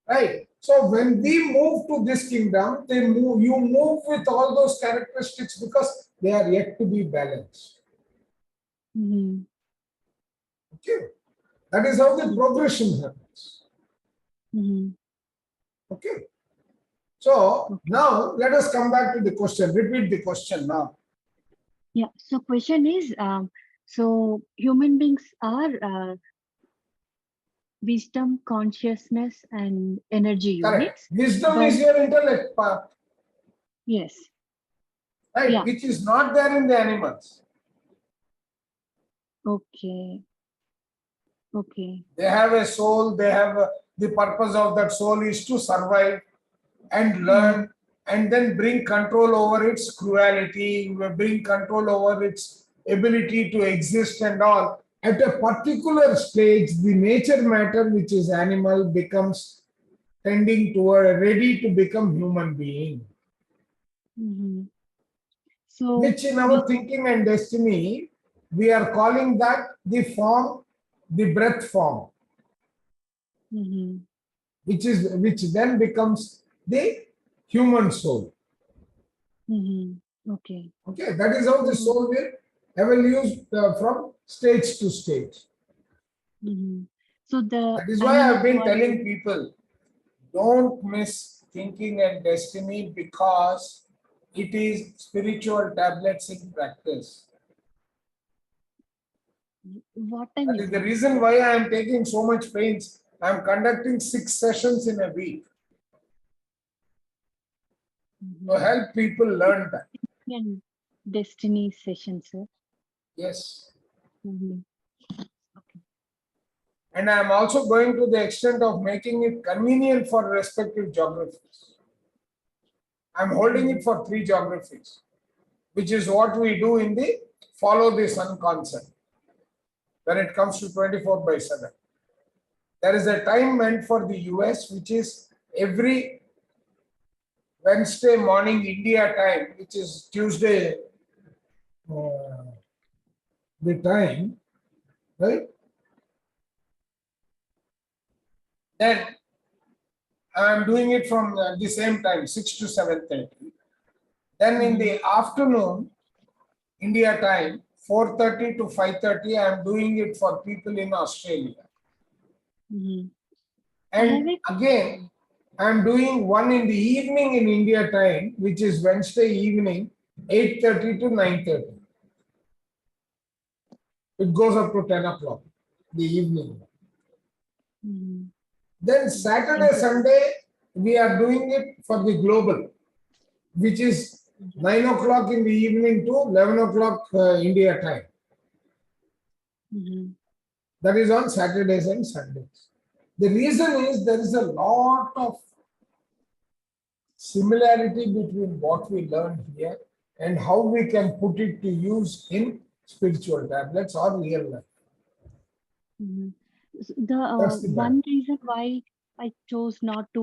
Right. So when we move to this kingdom, you move with all those characteristics because they are yet to be balanced. Okay. That is how the progression happens. Okay. So now let us come back to the question. Repeat the question now. Yeah. So question is, so human beings are wisdom, consciousness, and energy Correct. units. Wisdom is your intellect part. Yes. Right. Yeah. Which is not there in the animals. Okay. Okay. They have a soul. They have the purpose of that soul is to survive and learn and then bring control over its cruelty, bring control over its ability to exist and all. At a particular stage, the nature matter, which is animal, becomes tending toward ready to become human being. So which in our thinking and destiny, we are calling that the form, the breath form. Mhm. which then becomes the human soul. Mhm. Okay. Okay, that is how the soul will evolve from stage to stage. Mhm. So the, That is I why mean, I've been what, telling people, don't miss thinking and destiny because it is spiritual tablets in practice. what time That is is the it? reason why I am taking so much pains. I am conducting 6 sessions in a week to help people learn that. And destiny session, sir. Yes. Mhm. And I am also going to the extent of making it convenient for respective geographies. I am holding it for 3 geographies, which is what we do in the follow the sun concept when it comes to 24/7. There is a time meant for the US, which is every Wednesday morning India time, which is Tuesday the time, right? Then I am doing it from the same time, 6 to 7:30. Then in the afternoon, India time, 4:30 to 5:30, I am doing it for people in Australia. Mhm. And again, I am doing one in the evening in India time, which is Wednesday evening, 8:30 to 9:30. It goes up to 10 o'clock, the evening. Mhm. Then Saturday, Sunday, we are doing it for the global, which is 9 o'clock in the evening to 11 o'clock India time. Mhm. That is on Saturdays and Sundays. The reason is there is a lot of similarity between what we learned here and how we can put it to use in spiritual tablets or real life. Mhm. The That's the one reason why I chose not to